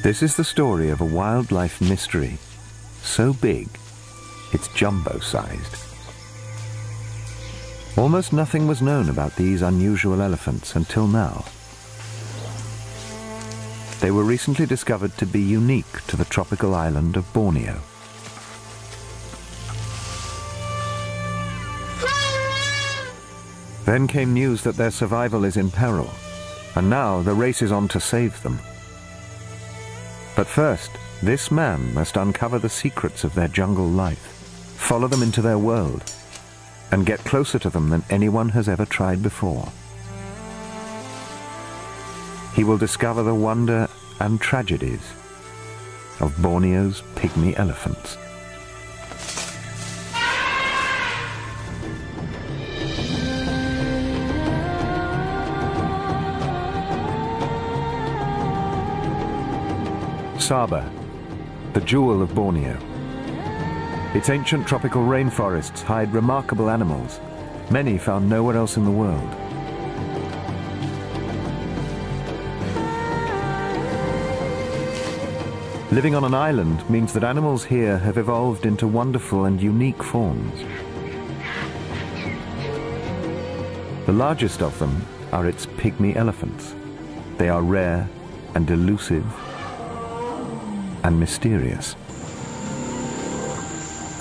This is the story of a wildlife mystery, so big, it's jumbo-sized. Almost nothing was known about these unusual elephants until now. They were recently discovered to be unique to the tropical island of Borneo. Then came news that their survival is in peril, and now the race is on to save them. But first, this man must uncover the secrets of their jungle life, follow them into their world, and get closer to them than anyone has ever tried before. He will discover the wonder and tragedies of Borneo's pygmy elephants. Sabah, the jewel of Borneo. Its ancient tropical rainforests hide remarkable animals, many found nowhere else in the world. Living on an island means that animals here have evolved into wonderful and unique forms. The largest of them are its pygmy elephants. They are rare and elusive and mysterious.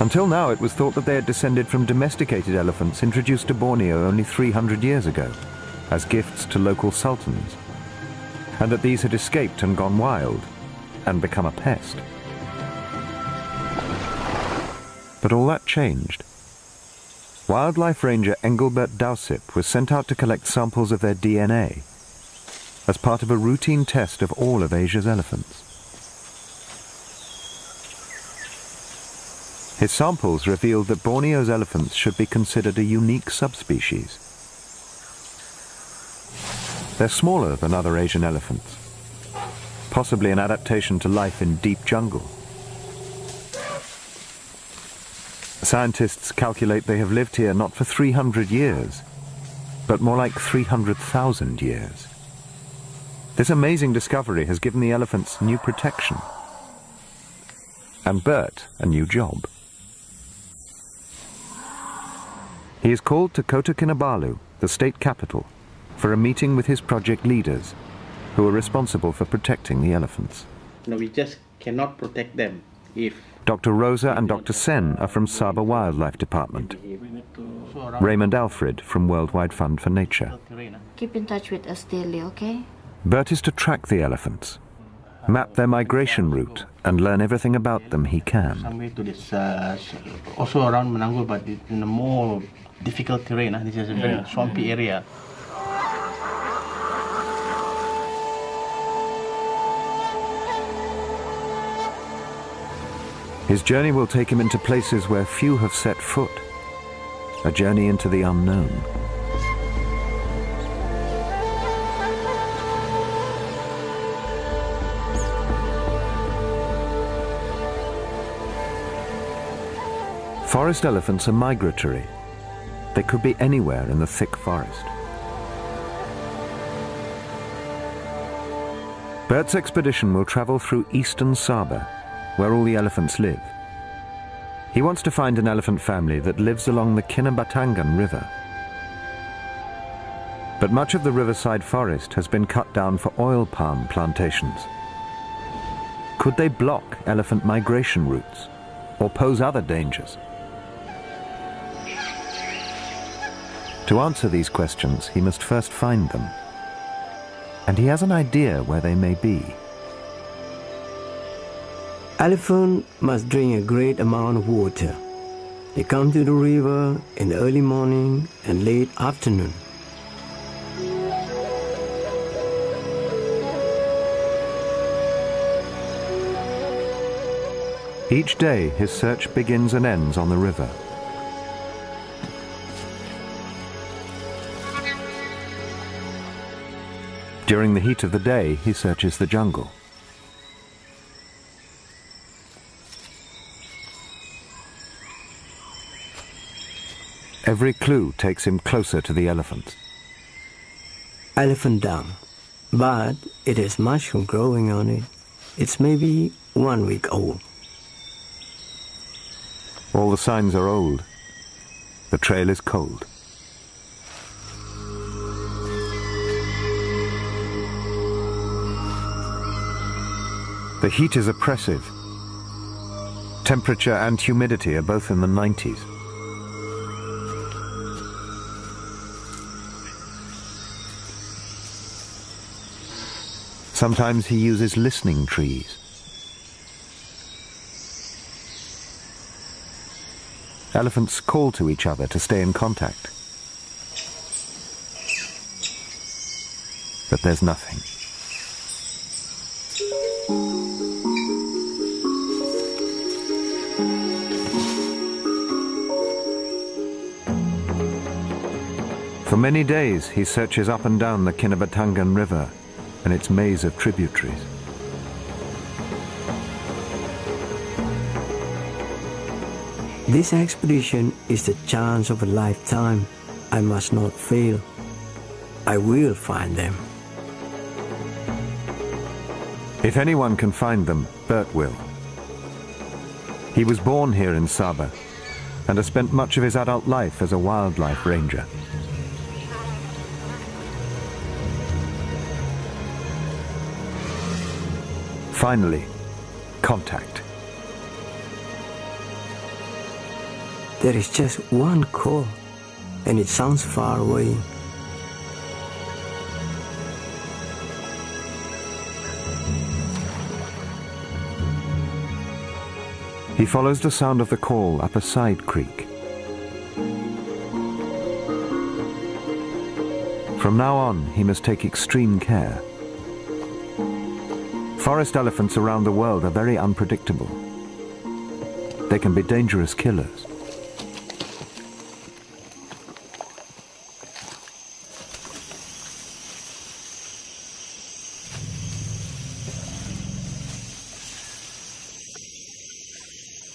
Until now, it was thought that they had descended from domesticated elephants introduced to Borneo only 300 years ago as gifts to local sultans, and that these had escaped and gone wild and become a pest. But all that changed. Wildlife ranger Engelbert Dausip was sent out to collect samples of their DNA as part of a routine test of all of Asia's elephants. His samples revealed that Borneo's elephants should be considered a unique subspecies. They're smaller than other Asian elephants, possibly an adaptation to life in deep jungle. Scientists calculate they have lived here not for 300 years, but more like 300,000 years. This amazing discovery has given the elephants new protection, and Bert a new job. He is called to Kota Kinabalu, the state capital, for a meeting with his project leaders, who are responsible for protecting the elephants. No, we just cannot protect them if... Dr. Rosa and Dr. Sen are from Sabah Wildlife Department. Raymond Alfred from Worldwide Fund for Nature. Keep in touch with us daily, okay? Bert is to track the elephants, map their migration route, and learn everything about them he can. Some way to this, also around Menanggul, but in a more difficult terrain. This is a very swampy area. His journey will take him into places where few have set foot, a journey into the unknown. Forest elephants are migratory. They could be anywhere in the thick forest. Bert's expedition will travel through eastern Sabah, where all the elephants live. He wants to find an elephant family that lives along the Kinabatangan River. But much of the riverside forest has been cut down for oil palm plantations. Could they block elephant migration routes or pose other dangers? To answer these questions, he must first find them. And he has an idea where they may be. Elephants must drink a great amount of water. They come to the river in the early morning and late afternoon. Each day, his search begins and ends on the river. During the heat of the day, he searches the jungle. Every clue takes him closer to the elephants. Elephant dung, but it has mushroom growing on it. It's maybe 1 week old. All the signs are old. The trail is cold. The heat is oppressive. Temperature and humidity are both in the 90s. Sometimes he uses listening trees. Elephants call to each other to stay in contact. But there's nothing. For many days he searches up and down the Kinabatangan River and its maze of tributaries. This expedition is the chance of a lifetime. I must not fail. I will find them. If anyone can find them, Bert will. He was born here in Sabah and has spent much of his adult life as a wildlife ranger. Finally, contact. There is just one call, and it sounds far away. He follows the sound of the call up a side creek. From now on, he must take extreme care. Forest elephants around the world are very unpredictable. They can be dangerous killers.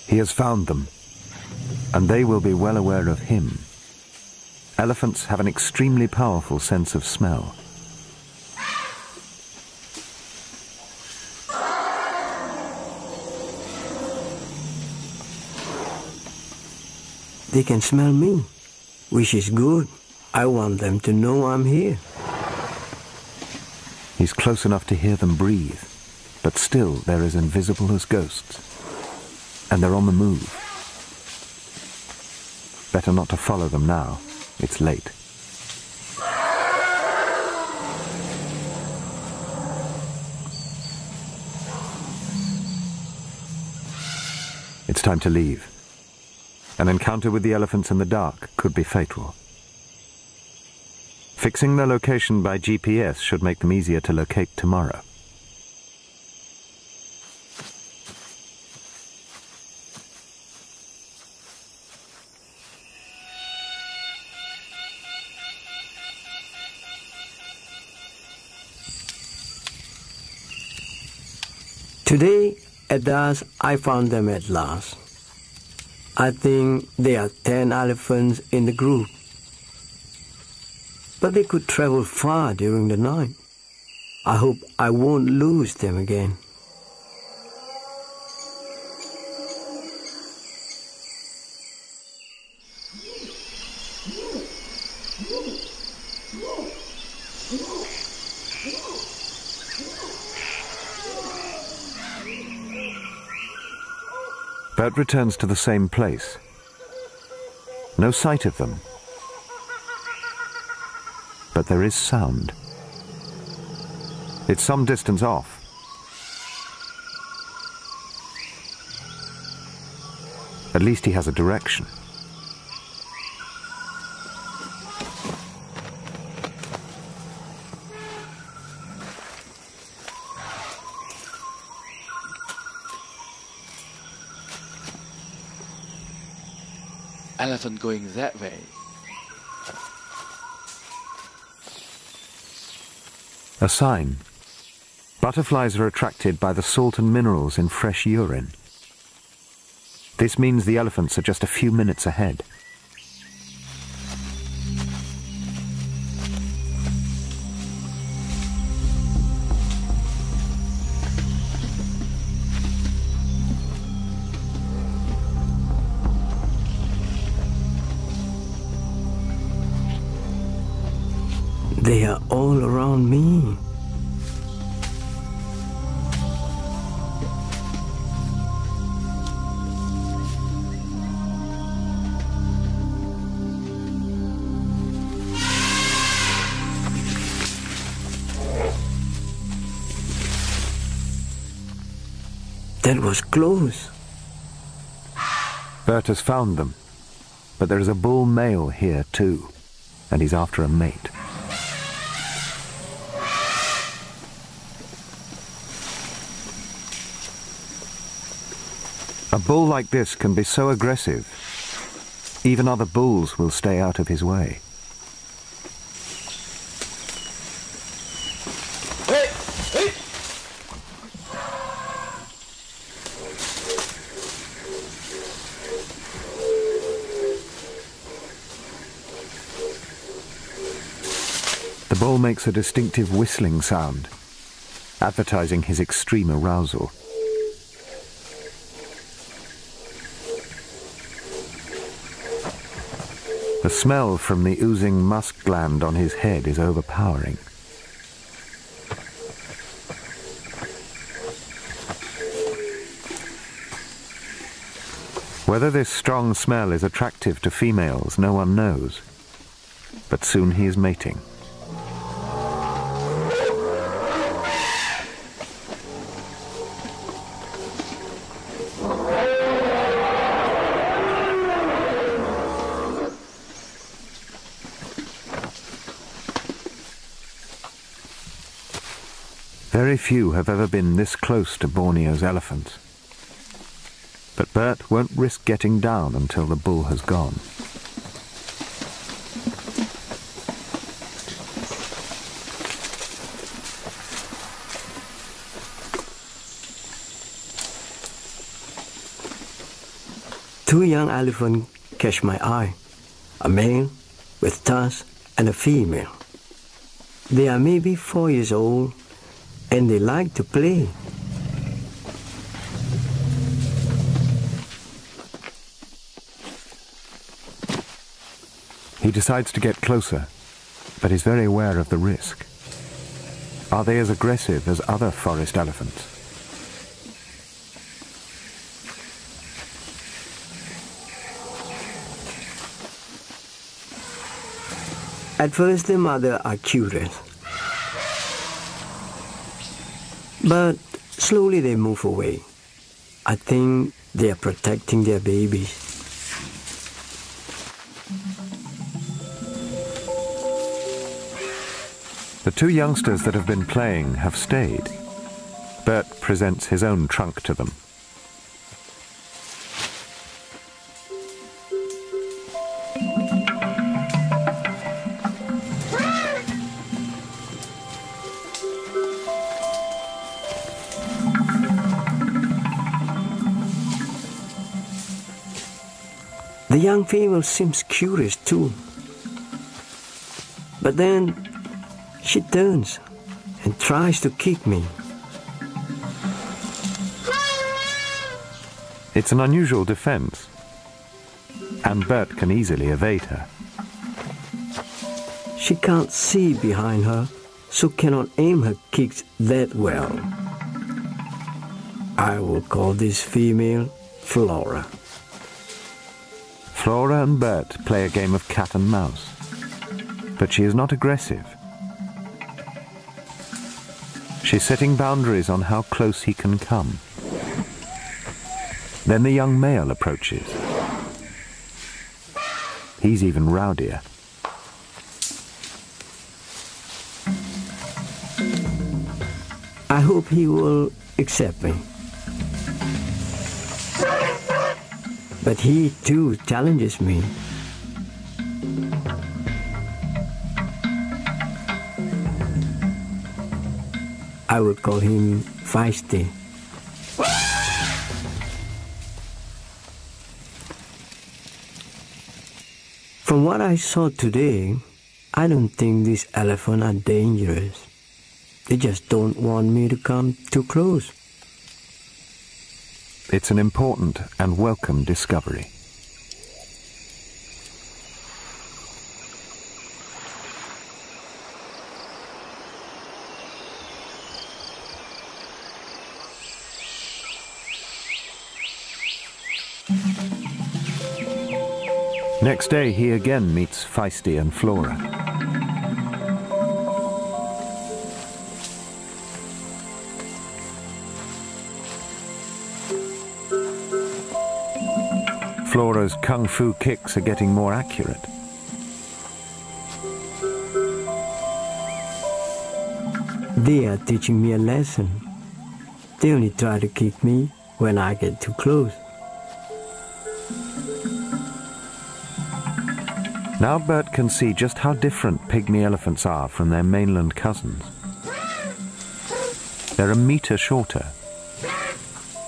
He has found them, and they will be well aware of him. Elephants have an extremely powerful sense of smell. They can smell me, which is good. I want them to know I'm here. He's close enough to hear them breathe, but still they're as invisible as ghosts. And they're on the move. Better not to follow them now. It's late. It's time to leave. An encounter with the elephants in the dark could be fatal. Fixing their location by GPS should make them easier to locate tomorrow. Today, at dusk, I found them at last. I think there are 10 elephants in the group. But they could travel far during the night. I hope I won't lose them again. Bert returns to the same place. No sight of them. But there is sound. It's some distance off. At least he has a direction. Elephant going that way. A sign. Butterflies are attracted by the salt and minerals in fresh urine. This means the elephants are just a few minutes ahead. They are all around me. That was close. Bert has found them, but there is a bull male here too, and he's after a mate. A bull like this can be so aggressive, even other bulls will stay out of his way. The bull makes a distinctive whistling sound, advertising his extreme arousal. The smell from the oozing musk gland on his head is overpowering. Whether this strong smell is attractive to females, no one knows. But soon he is mating. Very few have ever been this close to Borneo's elephants. But Bert won't risk getting down until the bull has gone. Two young elephants catch my eye, a male with tusks and a female. They are maybe 4 years old and they like to play. He decides to get closer, but is very aware of the risk. Are they as aggressive as other forest elephants? At first the mother are curious, but slowly they move away. I think they are protecting their babies. The two youngsters that have been playing have stayed. Bert presents his own trunk to them. The young female seems curious too. But then she turns and tries to kick me. It's an unusual defense, and Bert can easily evade her. She can't see behind her, so cannot aim her kicks that well. I will call this female Flora. Flora and Bert play a game of cat and mouse, but she is not aggressive. She's setting boundaries on how close he can come. Then the young male approaches. He's even rowdier. I hope he will accept me. But he too challenges me. I would call him feisty. From what I saw today, I don't think these elephants are dangerous. They just don't want me to come too close. It's an important and welcome discovery. Next day, he again meets Feisty and Flora. Flora's kung fu kicks are getting more accurate. They are teaching me a lesson. They only try to kick me when I get too close. Now Bert can see just how different pygmy elephants are from their mainland cousins. They're a metre shorter,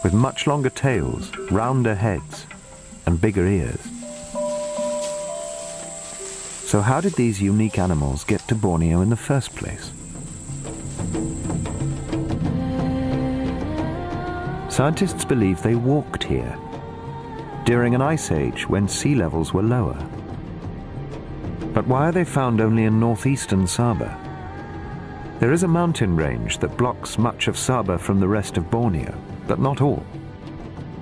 with much longer tails, rounder heads, and bigger ears. So how did these unique animals get to Borneo in the first place? Scientists believe they walked here during an ice age when sea levels were lower. But why are they found only in northeastern Sabah? There is a mountain range that blocks much of Sabah from the rest of Borneo, but not all.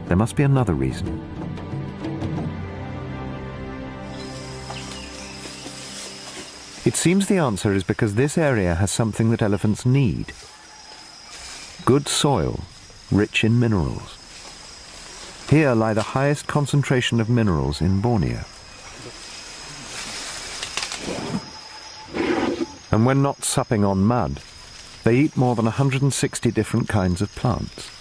There must be another reason. It seems the answer is because this area has something that elephants need. Good soil, rich in minerals. Here lie the highest concentration of minerals in Borneo. And when not supping on mud, they eat more than 160 different kinds of plants.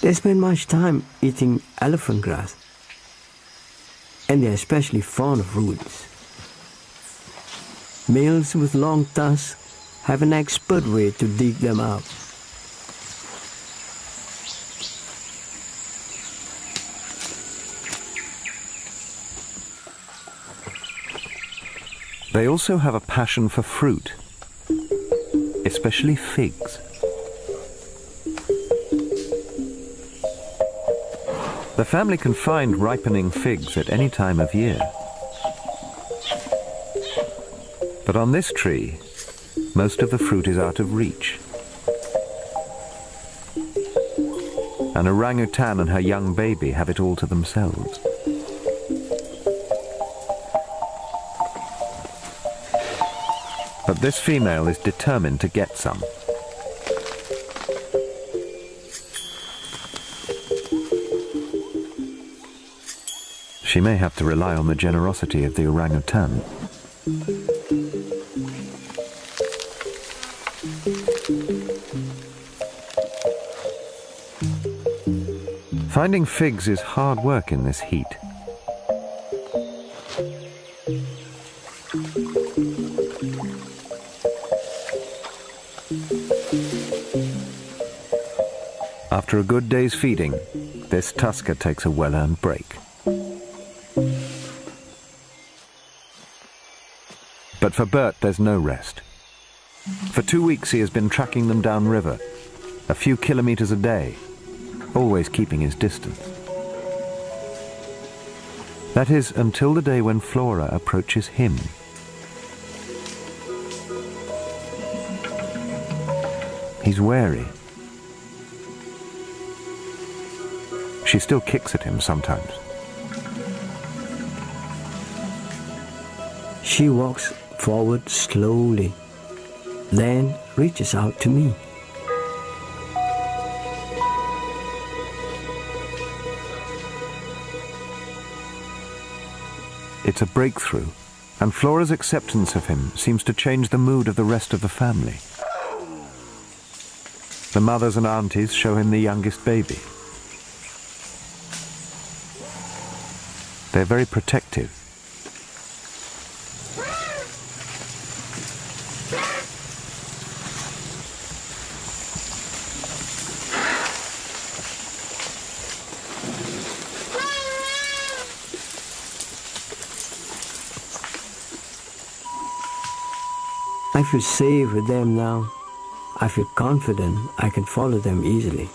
They spend much time eating elephant grass, and they're especially fond of roots. Males with long tusks have an expert way to dig them out. They also have a passion for fruit, especially figs. The family can find ripening figs at any time of year. But on this tree, most of the fruit is out of reach. An orangutan and her young baby have it all to themselves. But this female is determined to get some. She may have to rely on the generosity of the orangutan. Finding figs is hard work in this heat. After a good day's feeding, this tusker takes a well-earned break. But for Bert, there's no rest. For 2 weeks he has been tracking them downriver, a few kilometers a day, always keeping his distance. That is, until the day when Flora approaches him. He's wary. She still kicks at him sometimes. She walks forward slowly, then reaches out to me. It's a breakthrough, and Flora's acceptance of him seems to change the mood of the rest of the family. The mothers and aunties show him the youngest baby. They're very protective. I feel safe with them now. I feel confident I can follow them easily.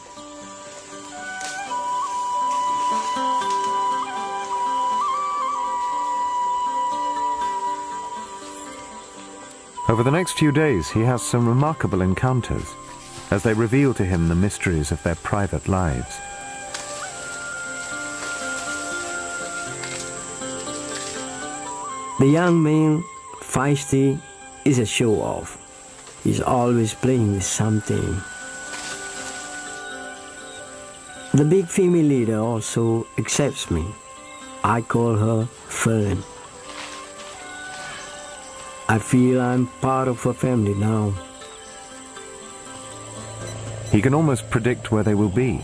Over the next few days, he has some remarkable encounters as they reveal to him the mysteries of their private lives. The young man, feisty, is a show-off. He's always playing with something. The big female leader also accepts me. I call her Fern. I feel I'm part of her family now. He can almost predict where they will be,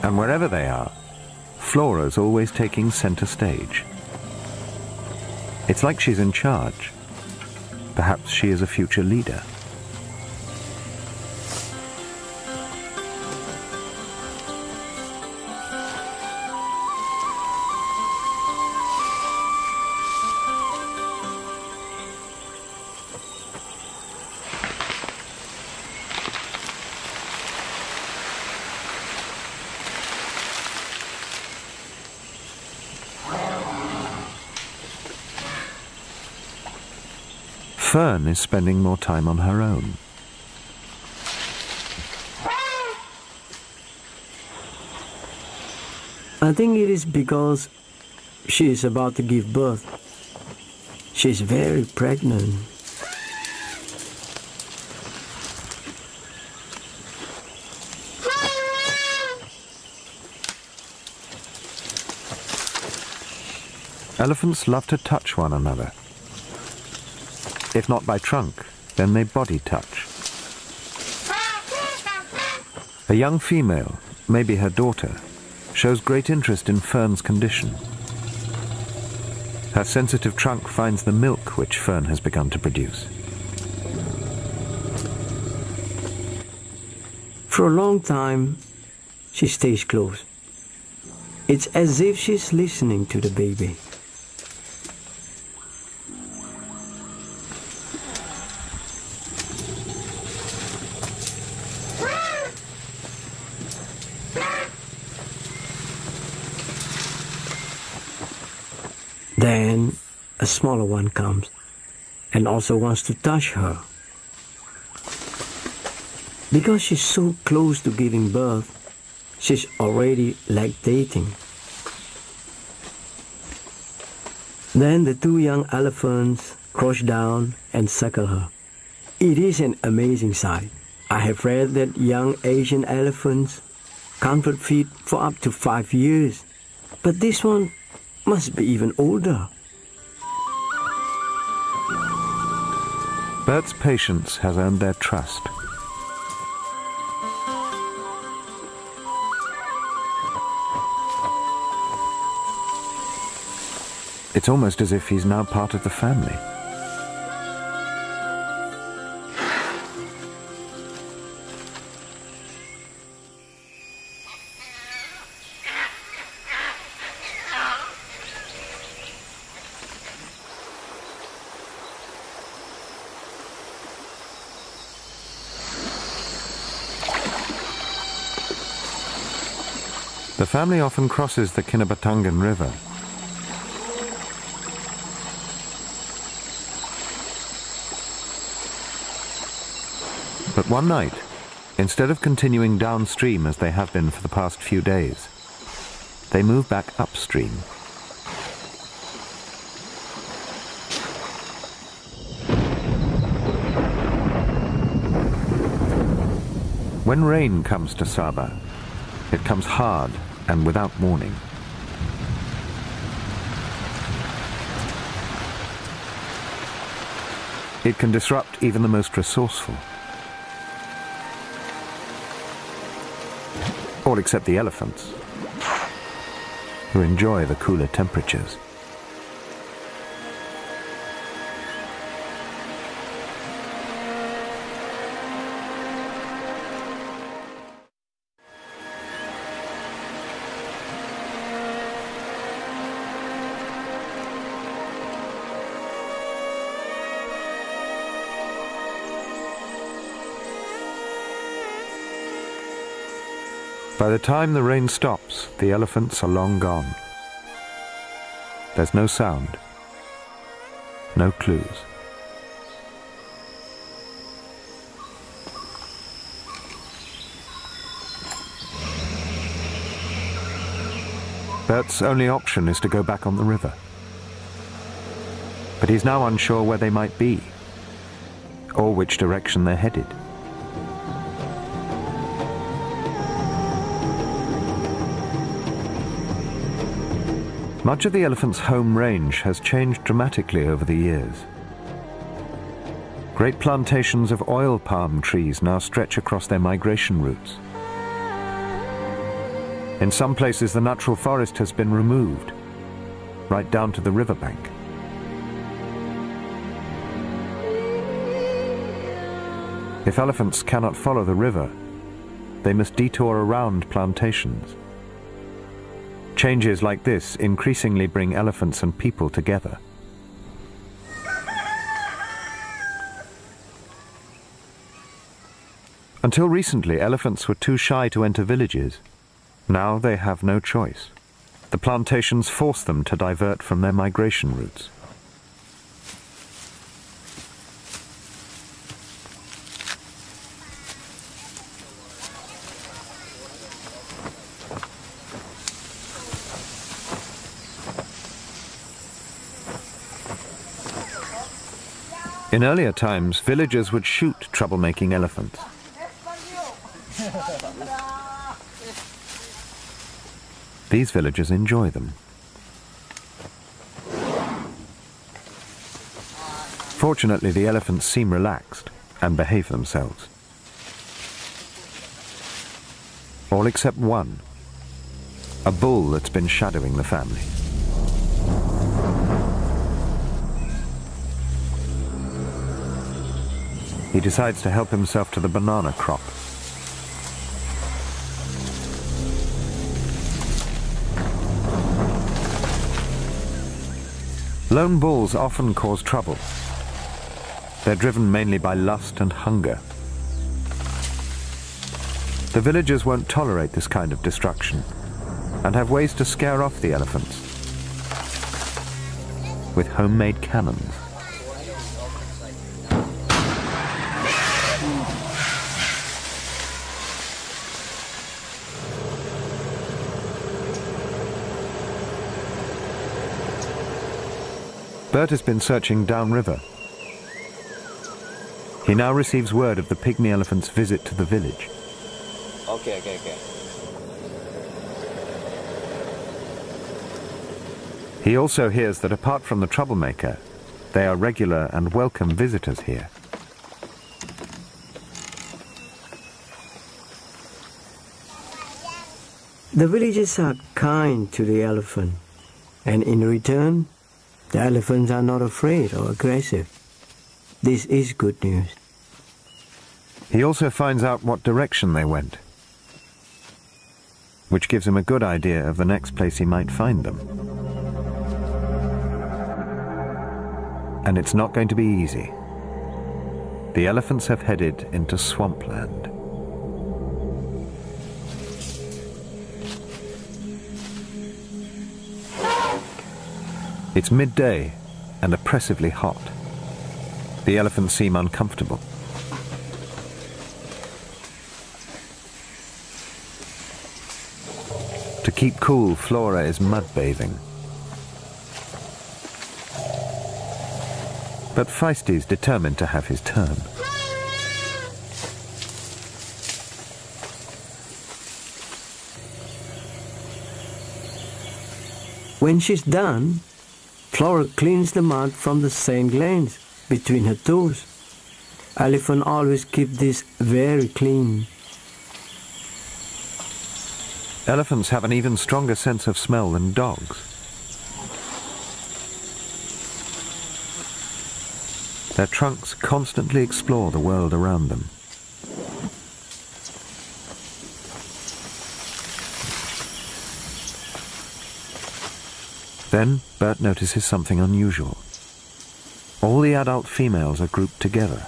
and wherever they are, Flora's always taking center stage. It's like she's in charge. Perhaps she is a future leader. Fern is spending more time on her own. I think it is because she is about to give birth. She's very pregnant. Elephants love to touch one another. If not by trunk, then they body touch. A young female, maybe her daughter, shows great interest in Fern's condition. Her sensitive trunk finds the milk which Fern has begun to produce. For a long time, she stays close. It's as if she's listening to the baby. Then a smaller one comes and also wants to touch her. Because she's so close to giving birth, she's already lactating. Then the two young elephants crouch down and suckle her. It is an amazing sight. I have read that young Asian elephants can't feed for up to 5 years, but this one must be even older. Bert's patience has earned their trust. It's almost as if he's now part of the family. The family often crosses the Kinabatangan River. But one night, instead of continuing downstream as they have been for the past few days, they move back upstream. When rain comes to Sabah, it comes hard and without warning. It can disrupt even the most resourceful. All except the elephants, who enjoy the cooler temperatures. By the time the rain stops, the elephants are long gone. There's no sound, no clues. Bert's only option is to go back on the river. But he's now unsure where they might be, or which direction they're headed. Much of the elephant's home range has changed dramatically over the years. Great plantations of oil palm trees now stretch across their migration routes. In some places, the natural forest has been removed, right down to the riverbank. If elephants cannot follow the river, they must detour around plantations. Changes like this increasingly bring elephants and people together. Until recently, elephants were too shy to enter villages. Now they have no choice. The plantations force them to divert from their migration routes. In earlier times, villagers would shoot troublemaking elephants. These villagers enjoy them. Fortunately, the elephants seem relaxed and behave themselves. All except one, a bull that's been shadowing the family. He decides to help himself to the banana crop. Lone bulls often cause trouble. They're driven mainly by lust and hunger. The villagers won't tolerate this kind of destruction and have ways to scare off the elephants with homemade cannons. Bert has been searching downriver. He now receives word of the pygmy elephant's visit to the village. Okay. He also hears that apart from the troublemaker, they are regular and welcome visitors here. The villagers are kind to the elephant, and in return, the elephants are not afraid or aggressive. This is good news. He also finds out what direction they went, which gives him a good idea of the next place he might find them. And it's not going to be easy. The elephants have headed into swampland. It's midday and oppressively hot. The elephants seem uncomfortable. To keep cool, Flora is mud bathing. But Feisty's determined to have his turn. When she's done, Flora cleans the mud from the sand glands between her toes. Elephants always keep this very clean. Elephants have an even stronger sense of smell than dogs. Their trunks constantly explore the world around them. Then Bert notices something unusual. All the adult females are grouped together.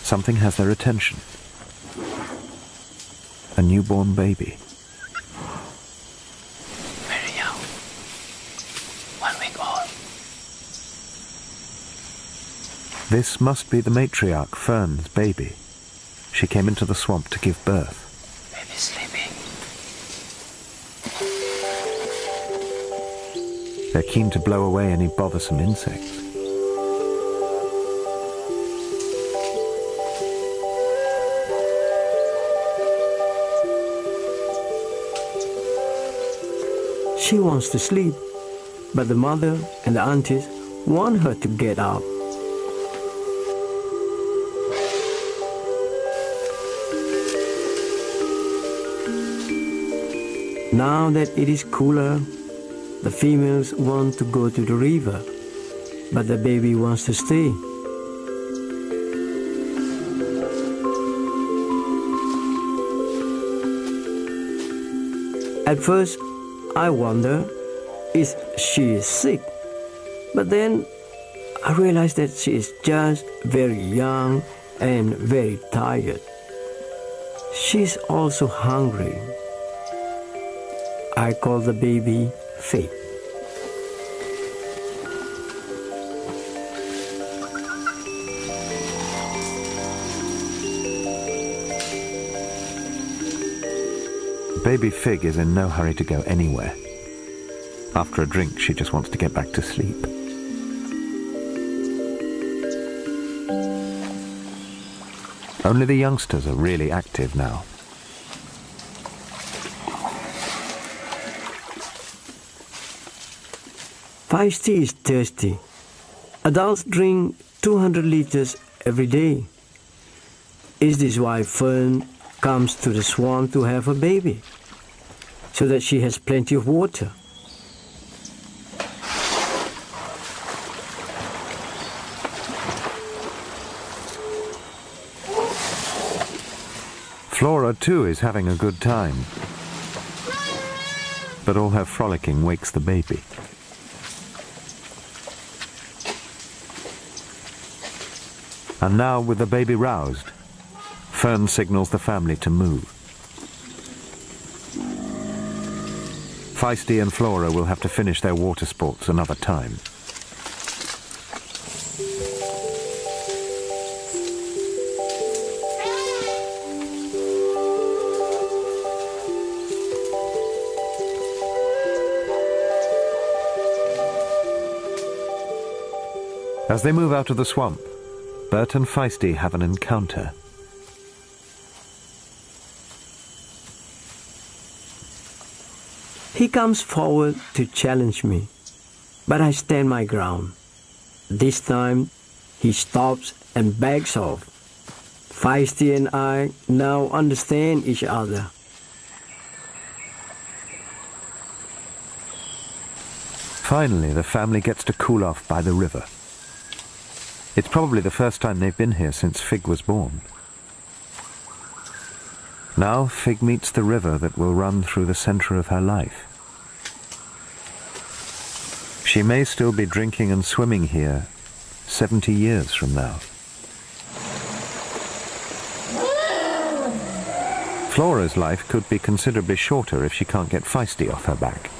Something has their attention. A newborn baby. Very young. 1 week old. This must be the matriarch, Fern's baby. She came into the swamp to give birth. Baby sleeping. They're keen to blow away any bothersome insects. She wants to sleep, but the mother and the aunties want her to get up. Now that it is cooler, the females want to go to the river, but the baby wants to stay. At first, I wonder if she is sick, but then I realize that she is just very young and very tired. She's also hungry. I call the baby Faith. Baby Fig is in no hurry to go anywhere. After a drink, she just wants to get back to sleep. Only the youngsters are really active now. Feisty is thirsty. Adults drink 200 liters every day. Is this why Fern comes to the swamp to have a baby? So that she has plenty of water. Flora too is having a good time. But all her frolicking wakes the baby. And now, with the baby roused, Fern signals the family to move. Feisty and Flora will have to finish their water sports another time. As they move out of the swamp, Bert and Feisty have an encounter. He comes forward to challenge me, but I stand my ground. This time, he stops and backs off. Feisty and I now understand each other. Finally, the family gets to cool off by the river. It's probably the first time they've been here since Fig was born. Now Fig meets the river that will run through the center of her life. She may still be drinking and swimming here 70 years from now. Flora's life could be considerably shorter if she can't get Feisty off her back.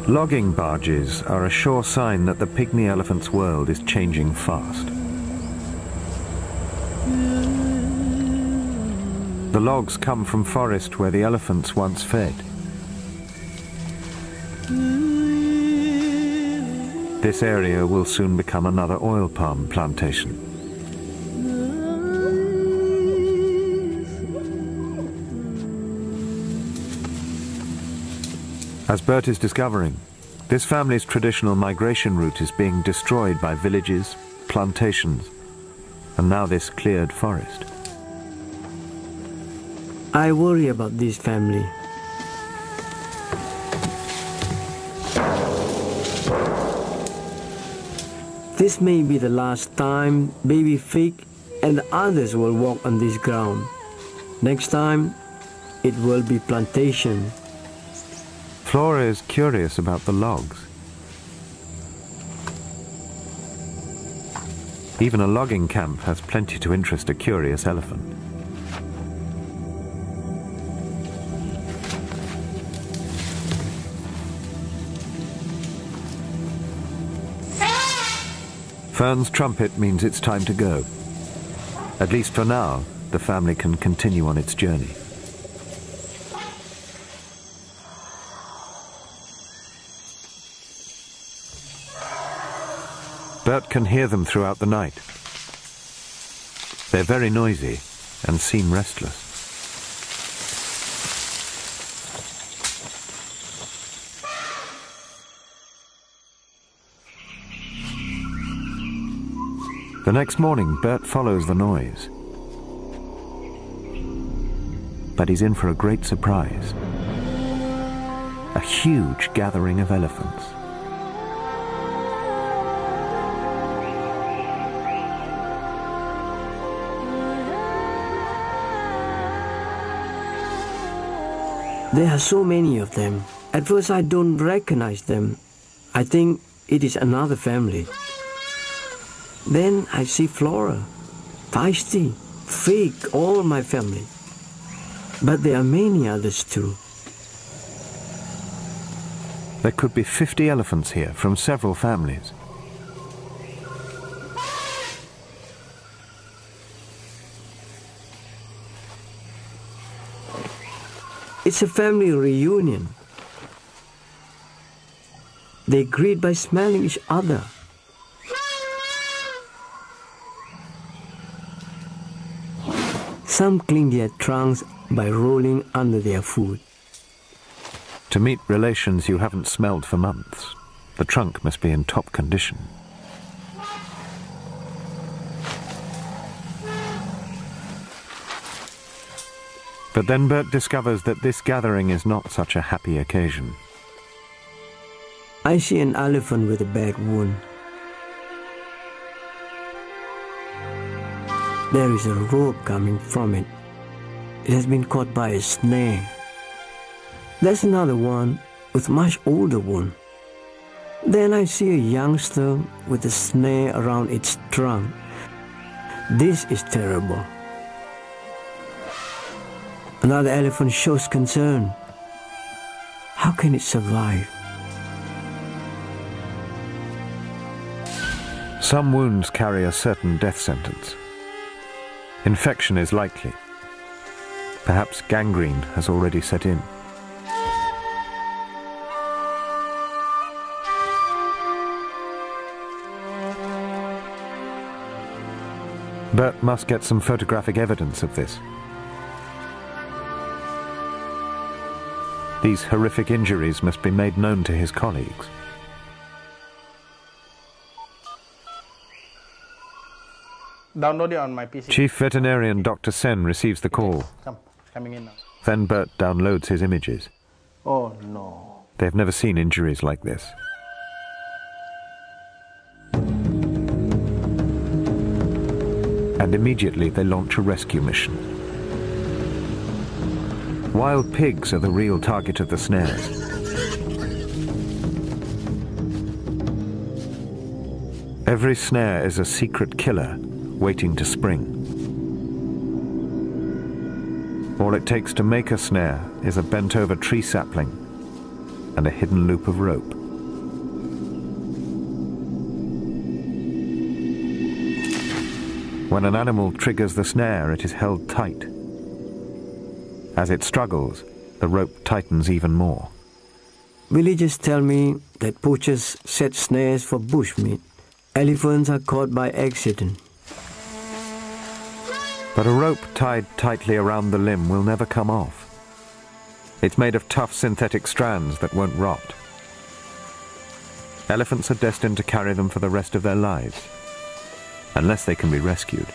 Logging barges are a sure sign that the pygmy elephant's world is changing fast. The logs come from forest where the elephants once fed. This area will soon become another oil palm plantation. As Bert is discovering, this family's traditional migration route is being destroyed by villages, plantations, and now this cleared forest. I worry about this family. This may be the last time baby Fig and the others will walk on this ground. Next time, it will be plantation. Flora is curious about the logs. Even a logging camp has plenty to interest a curious elephant. Fern's trumpet means it's time to go. At least for now, the family can continue on its journey. Bert can hear them throughout the night. They're very noisy and seem restless. The next morning, Bert follows the noise. But he's in for a great surprise. A huge gathering of elephants. There are so many of them. At first I don't recognize them. I think it is another family. Then I see Flora, Feisty, Fig, all my family. But there are many others too. There could be 50 elephants here from several families. It's a family reunion. They greet by smelling each other. Some clean their trunks by rolling under their food. To meet relations you haven't smelled for months, the trunk must be in top condition. But then Bert discovers that this gathering is not such a happy occasion. I see an elephant with a bad wound. There is a rope coming from it. It has been caught by a snare. There's another one with much older wound. Then I see a youngster with a snare around its trunk. This is terrible. Another elephant shows concern. How can it survive? Some wounds carry a certain death sentence. Infection is likely. Perhaps gangrene has already set in. Bert must get some photographic evidence of this. These horrific injuries must be made known to his colleagues. Download it on my PC. Chief Veterinarian Dr. Sen receives the call. Coming in now. Then Bert downloads his images. Oh no. They've never seen injuries like this. And immediately they launch a rescue mission. Wild pigs are the real target of the snares. Every snare is a secret killer waiting to spring. All it takes to make a snare is a bent-over tree sapling and a hidden loop of rope. When an animal triggers the snare, it is held tight. As it struggles, the rope tightens even more. Villagers tell me that poachers set snares for bushmeat. Elephants are caught by accident. But a rope tied tightly around the limb will never come off. It's made of tough synthetic strands that won't rot. Elephants are destined to carry them for the rest of their lives, unless they can be rescued.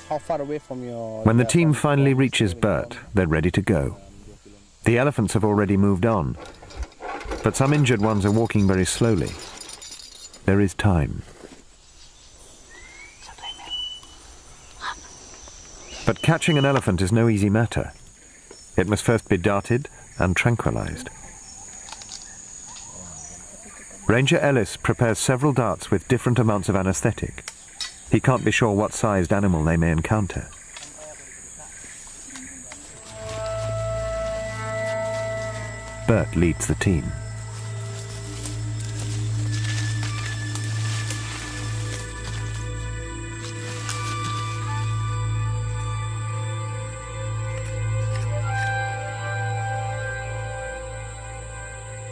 How far away from your... When the team finally reaches Bert, they're ready to go. The elephants have already moved on, but some injured ones are walking very slowly. There is time. But catching an elephant is no easy matter. It must first be darted and tranquilized. Ranger Ellis prepares several darts with different amounts of anesthetic. He can't be sure what sized animal they may encounter. Bert leads the team.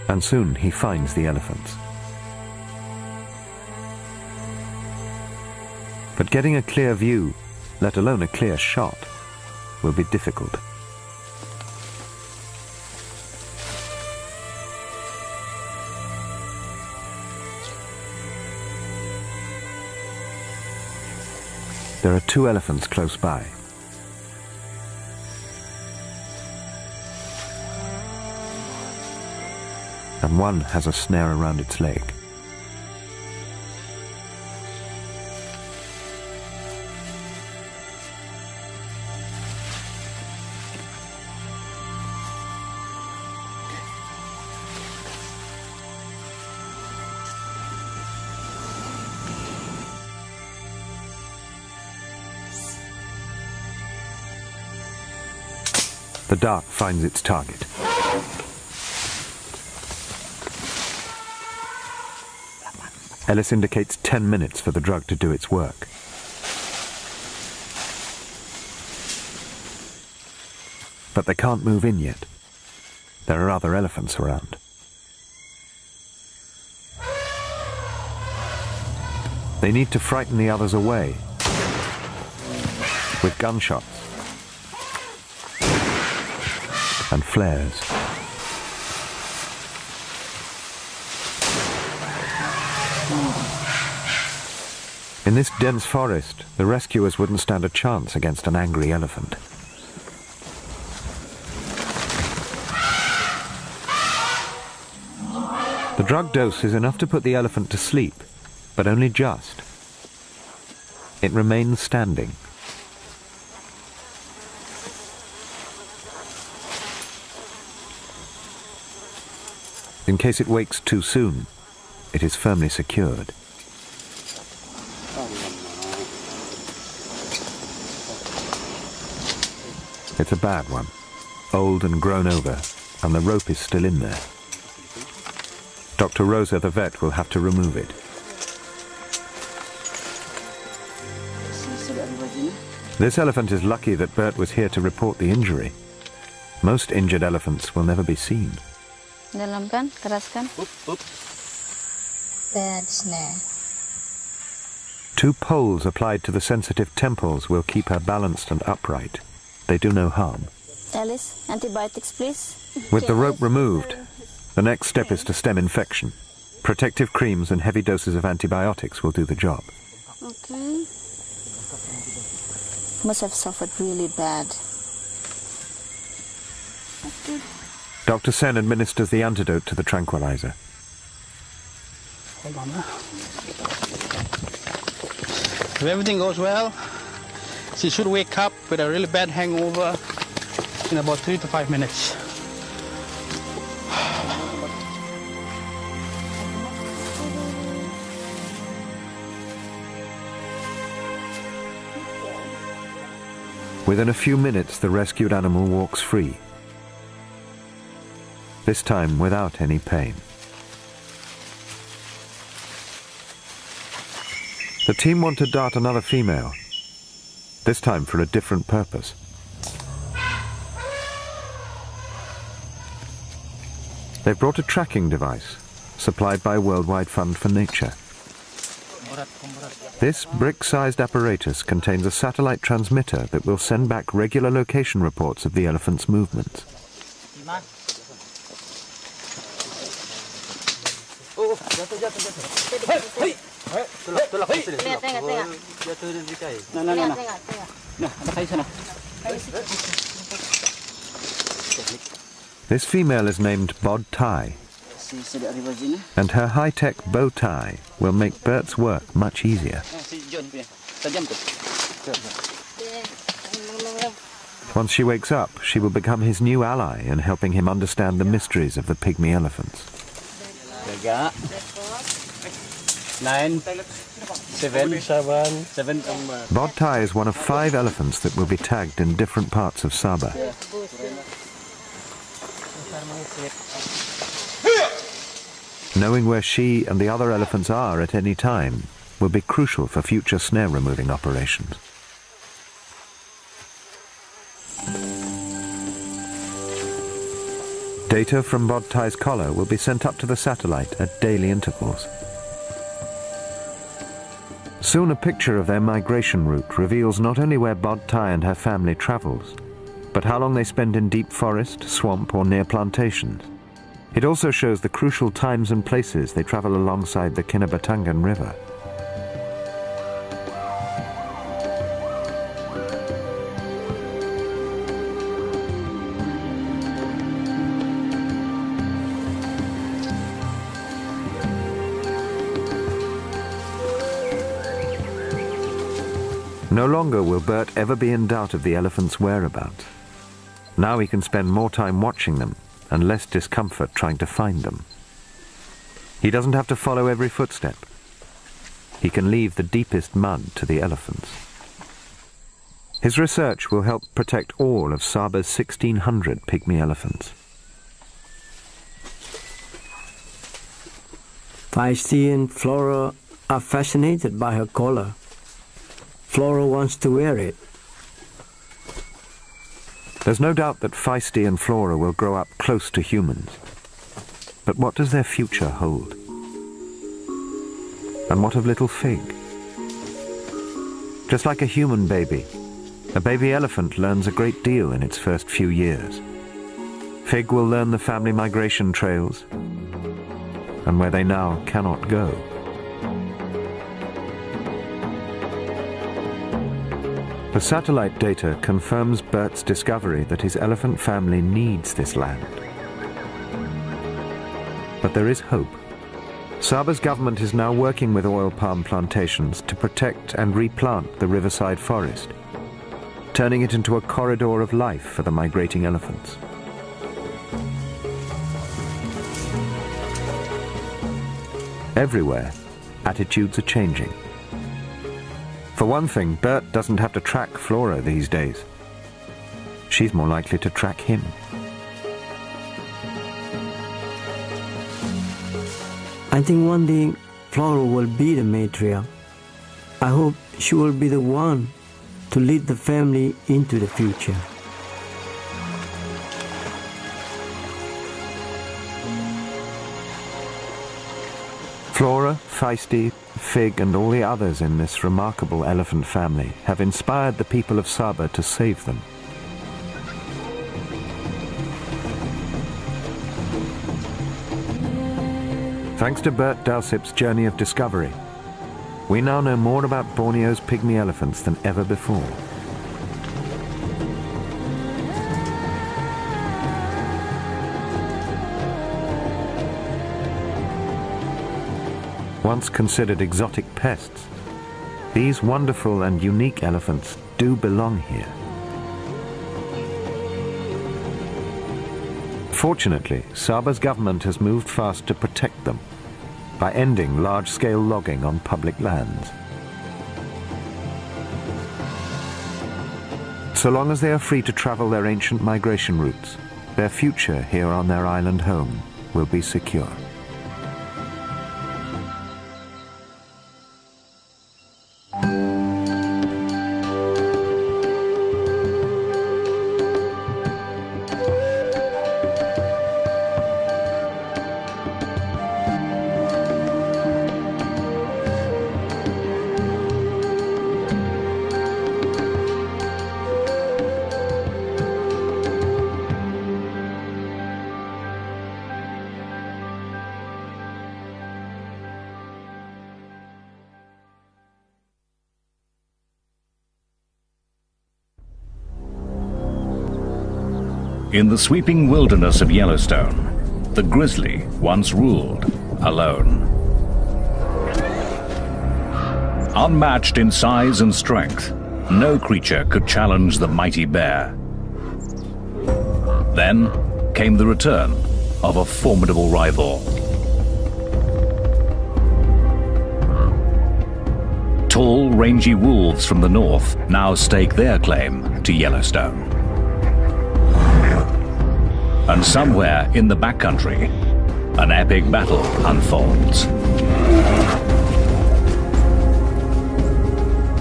And soon he finds the elephants. But getting a clear view, let alone a clear shot, will be difficult. There are 2 elephants close by. And one has a snare around its leg. The dart finds its target. Ellis indicates 10 minutes for the drug to do its work. But they can't move in yet. There are other elephants around. They need to frighten the others away with gunshots and flares. In this dense forest, the rescuers wouldn't stand a chance against an angry elephant. The drug dose is enough to put the elephant to sleep, but only just. It remains standing. In case it wakes too soon, it is firmly secured. It's a bad one, old and grown over, and the rope is still in there. Dr. Rosa, the vet, will have to remove it. This elephant is lucky that Bert was here to report the injury. Most injured elephants will never be seen. Dalam kan, keras kan? Bad snare. 2 poles applied to the sensitive temples will keep her balanced and upright. They do no harm. Alice, antibiotics please. With the rope removed, the next step is to stem infection. Protective creams and heavy doses of antibiotics will do the job. Okay. Must have suffered really bad. Okay. Dr. Sen administers the antidote to the tranquilizer. Hold on. If everything goes well, she should wake up with a really bad hangover in about 3 to 5 minutes. Within a few minutes, the rescued animal walks free. This time without any pain. The team want to dart another female, this time for a different purpose. They've brought a tracking device, supplied by Worldwide Fund for Nature. This brick-sized apparatus contains a satellite transmitter that will send back regular location reports of the elephant's movements. This female is named Bod Thai, and her high-tech bow tie will make Bert's work much easier. Once she wakes up, she will become his new ally in helping him understand the mysteries of the pygmy elephants. 9, 7. Bod Thai is one of 5 elephants that will be tagged in different parts of Sabah. knowing where she and the other elephants are at any time will be crucial for future snare removing operations. Data from Bodtai's collar will be sent up to the satellite at daily intervals. Soon a picture of their migration route reveals not only where Bodtai and her family travels, but how long they spend in deep forest, swamp or near plantations. It also shows the crucial times and places they travel alongside the Kinabatangan River. No longer will Bert ever be in doubt of the elephant's whereabouts. Now he can spend more time watching them and less discomfort trying to find them. He doesn't have to follow every footstep. He can leave the deepest mud to the elephants. His research will help protect all of Saba's 1,600 pygmy elephants. Feisty and Flora are fascinated by her collar. Flora wants to wear it. There's no doubt that Feisty and Flora will grow up close to humans. But what does their future hold? And what of little Fig? Just like a human baby, a baby elephant learns a great deal in its first few years. Fig will learn the family migration trails and where they now cannot go. The satellite data confirms Bert's discovery that his elephant family needs this land. But there is hope. Saba's government is now working with oil palm plantations to protect and replant the riverside forest, turning it into a corridor of life for the migrating elephants. Everywhere, attitudes are changing. For one thing, Bert doesn't have to track Flora these days. She's more likely to track him. I think one day Flora will be the matriarch. I hope she will be the one to lead the family into the future. Flora, Feisty, Fig and all the others in this remarkable elephant family have inspired the people of Saba to save them. Thanks to Bert Dalsip's journey of discovery, we now know more about Borneo's pygmy elephants than ever before. Once considered exotic pests, these wonderful and unique elephants do belong here. Fortunately, Saba's government has moved fast to protect them by ending large-scale logging on public lands. So long as they are free to travel their ancient migration routes, their future here on their island home will be secure. In the sweeping wilderness of Yellowstone, the grizzly once ruled alone. Unmatched in size and strength, no creature could challenge the mighty bear. Then came the return of a formidable rival. Tall, rangy wolves from the north now stake their claim to Yellowstone. And somewhere in the backcountry, An epic battle unfolds.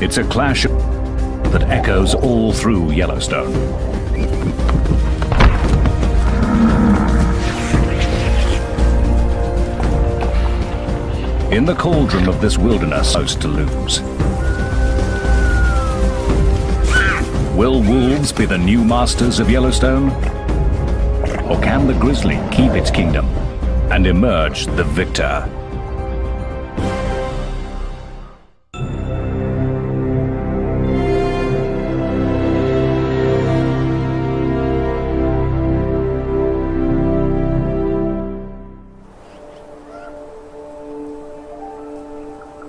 It's a clash that echoes all through Yellowstone. In the cauldron of this wilderness, most to lose. Will wolves be the new masters of Yellowstone? Or can the grizzly keep its kingdom and emerge the victor?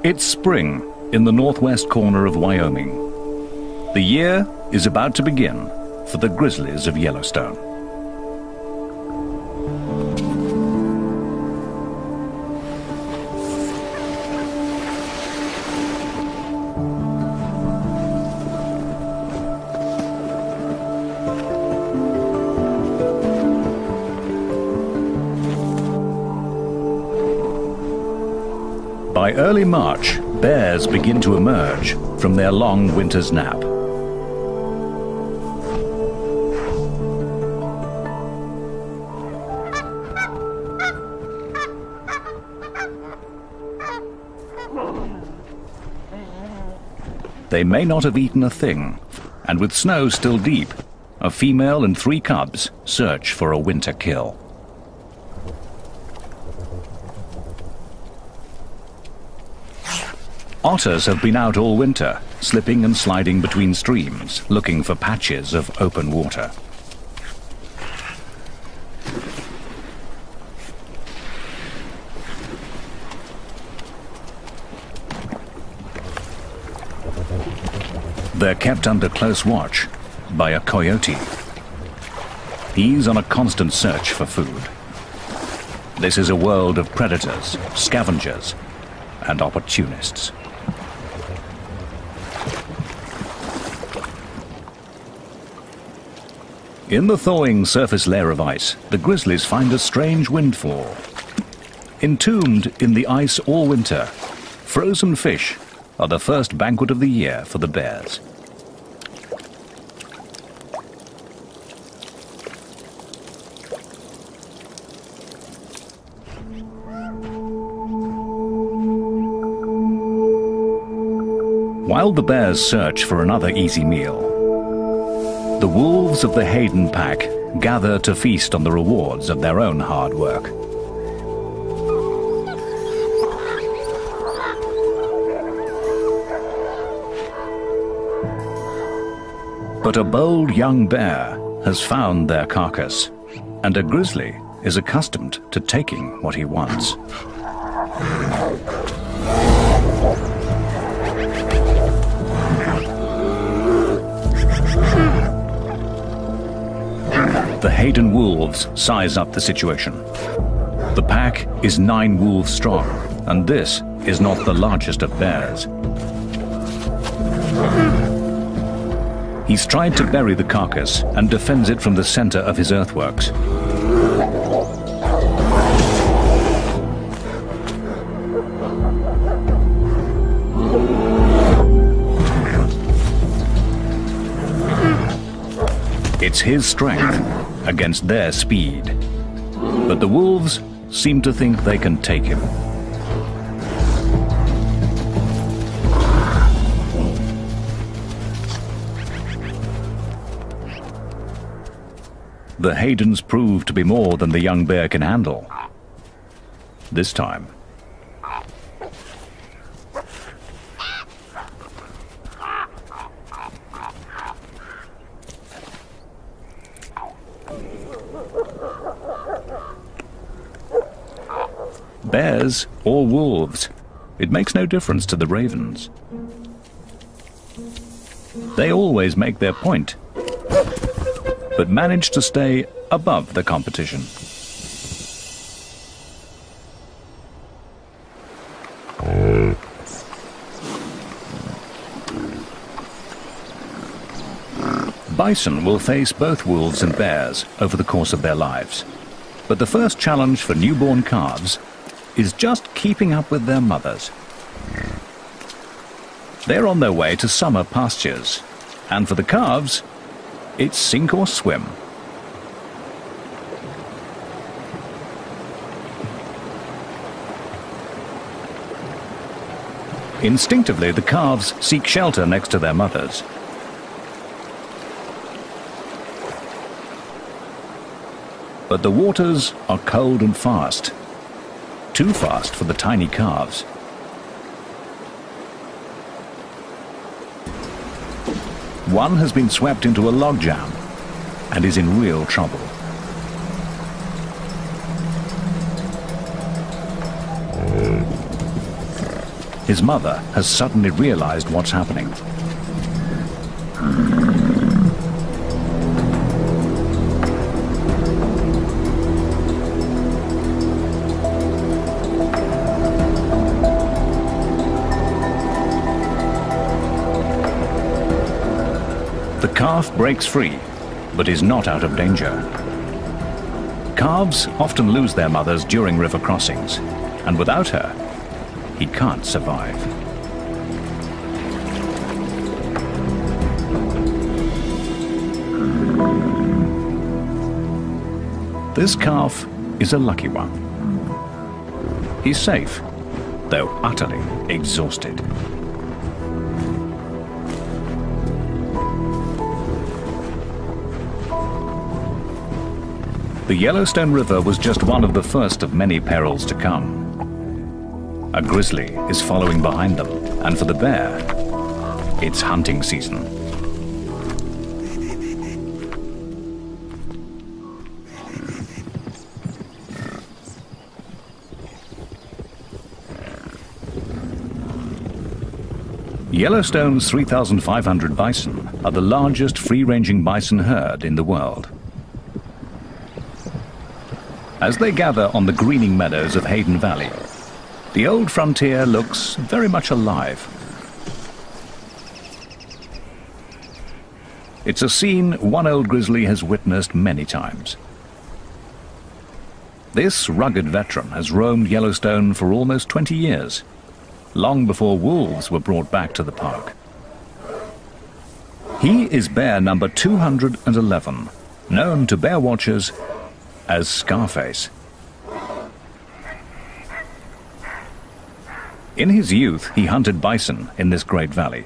It's spring in the northwest corner of Wyoming. The year is about to begin for the grizzlies of Yellowstone. By early March, bears begin to emerge from their long winter's nap. They may not have eaten a thing, and with snow still deep, a female and 3 cubs search for a winter kill. Otters have been out all winter, slipping and sliding between streams, looking for patches of open water. They're kept under close watch by a coyote. He's on a constant search for food. This is a world of predators, scavengers, and opportunists. In the thawing surface layer of ice, the grizzlies find a strange windfall. Entombed in the ice all winter, frozen fish are the first banquet of the year for the bears. While the bears search for another easy meal, the wolves of the Hayden pack gather to feast on the rewards of their own hard work. But a bold young bear has found their carcass, and a grizzly is accustomed to taking what he wants. The Hayden wolves size up the situation. The pack is 9 wolves strong, and this is not the largest of bears. He's tried to bury the carcass and defends it from the center of his earthworks. It's his strength against their speed. But the wolves seem to think they can take him. The Haydens prove to be more than the young bear can handle. This time, bears or wolves, it makes no difference to the ravens. They always make their point, but manage to stay above the competition. Bison will face both wolves and bears over the course of their lives. But the first challenge for newborn calves is just keeping up with their mothers. They're on their way to summer pastures, and for the calves, it's sink or swim. Instinctively, the calves seek shelter next to their mothers. But the waters are cold and fast. Too fast for the tiny calves. One has been swept into a logjam and is in real trouble. His mother has suddenly realized what's happening. The calf breaks free, but is not out of danger. Calves often lose their mothers during river crossings, and without her, he can't survive. This calf is a lucky one. He's safe, though utterly exhausted. The Yellowstone River was just one of the first of many perils to come. A grizzly is following behind them, and for the bear, it's hunting season. Yellowstone's 3,500 bison are the largest free-ranging bison herd in the world. As they gather on the greening meadows of Hayden Valley, the old frontier looks very much alive. It's a scene one old grizzly has witnessed many times. This rugged veteran has roamed Yellowstone for almost 20 years, long before wolves were brought back to the park. He is bear number 211, known to bear watchers as Scarface. In his youth, he hunted bison in this great valley.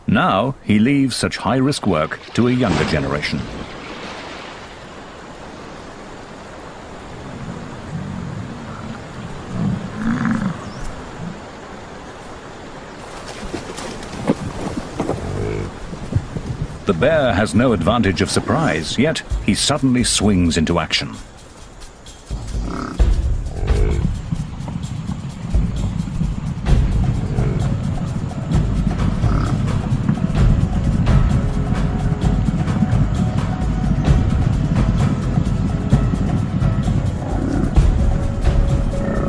Now, he leaves such high-risk work to a younger generation. The bear has no advantage of surprise, yet he suddenly swings into action.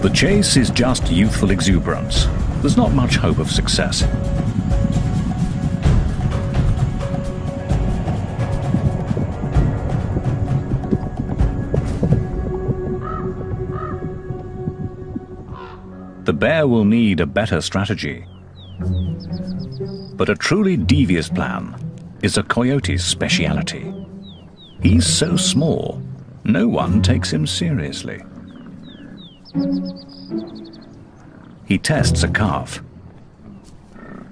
The chase is just youthful exuberance. There's not much hope of success. The bear will need a better strategy. But a truly devious plan is a coyote's speciality. He's so small, no one takes him seriously. He tests a calf.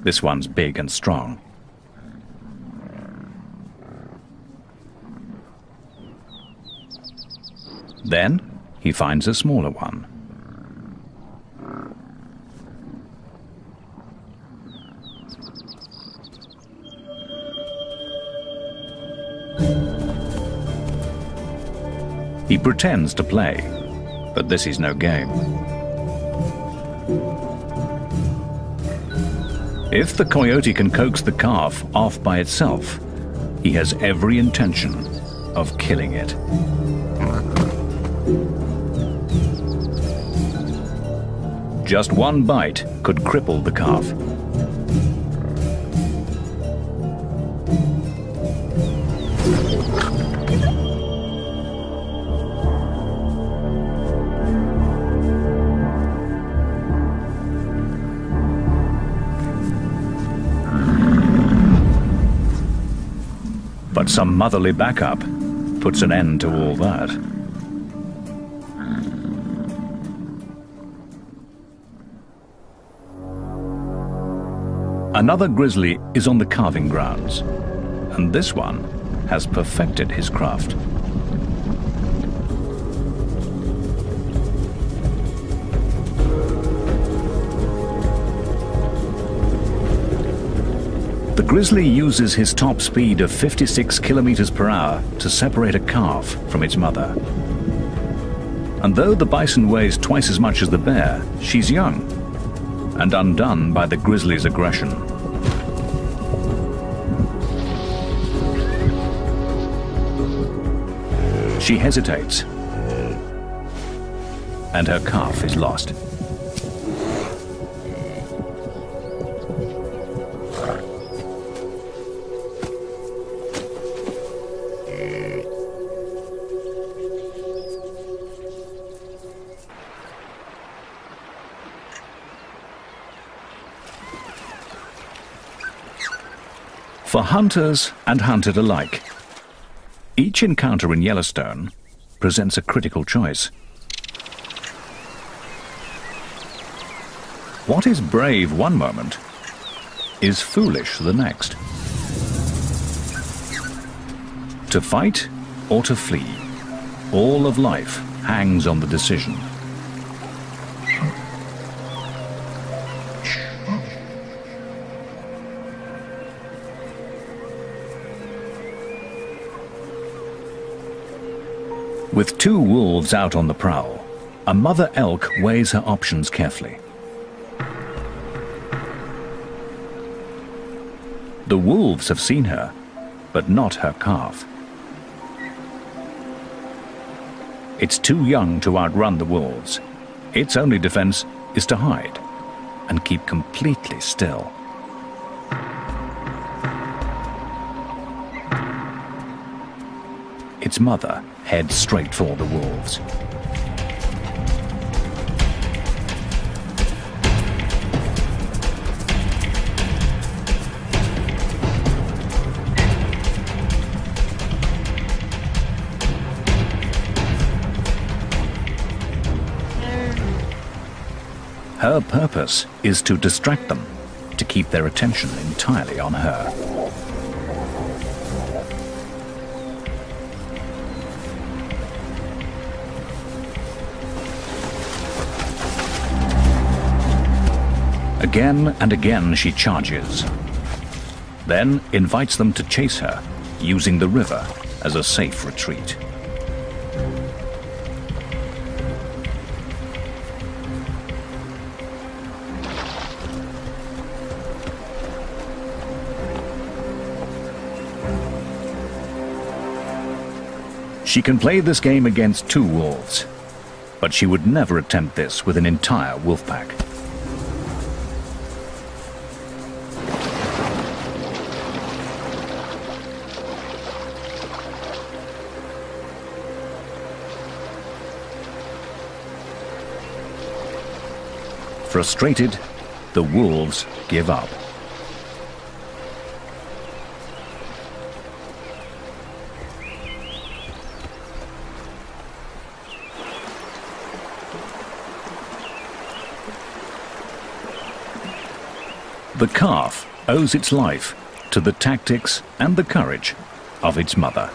This one's big and strong. Then he finds a smaller one. He pretends to play, but this is no game. If the coyote can coax the calf off by itself, he has every intention of killing it. Just one bite could cripple the calf. But some motherly backup puts an end to all that. Another grizzly is on the calving grounds, and this one has perfected his craft. The grizzly uses his top speed of 56 kilometers per hour to separate a calf from its mother. And though the bison weighs twice as much as the bear, she's young and undone by the grizzly's aggression. She hesitates, and her calf is lost. For hunters and hunted alike, each encounter in Yellowstone presents a critical choice. What is brave one moment is foolish the next. To fight or to flee, all of life hangs on the decision. With two wolves out on the prowl, a mother elk weighs her options carefully. The wolves have seen her, but not her calf. It's too young to outrun the wolves. Its only defense is to hide and keep completely still. Its mother heads straight for the wolves. Her purpose is to distract them, to keep their attention entirely on her. Again and again she charges, then invites them to chase her, using the river as a safe retreat. She can play this game against two wolves, but she would never attempt this with an entire wolf pack. Frustrated, the wolves give up. The calf owes its life to the tactics and the courage of its mother.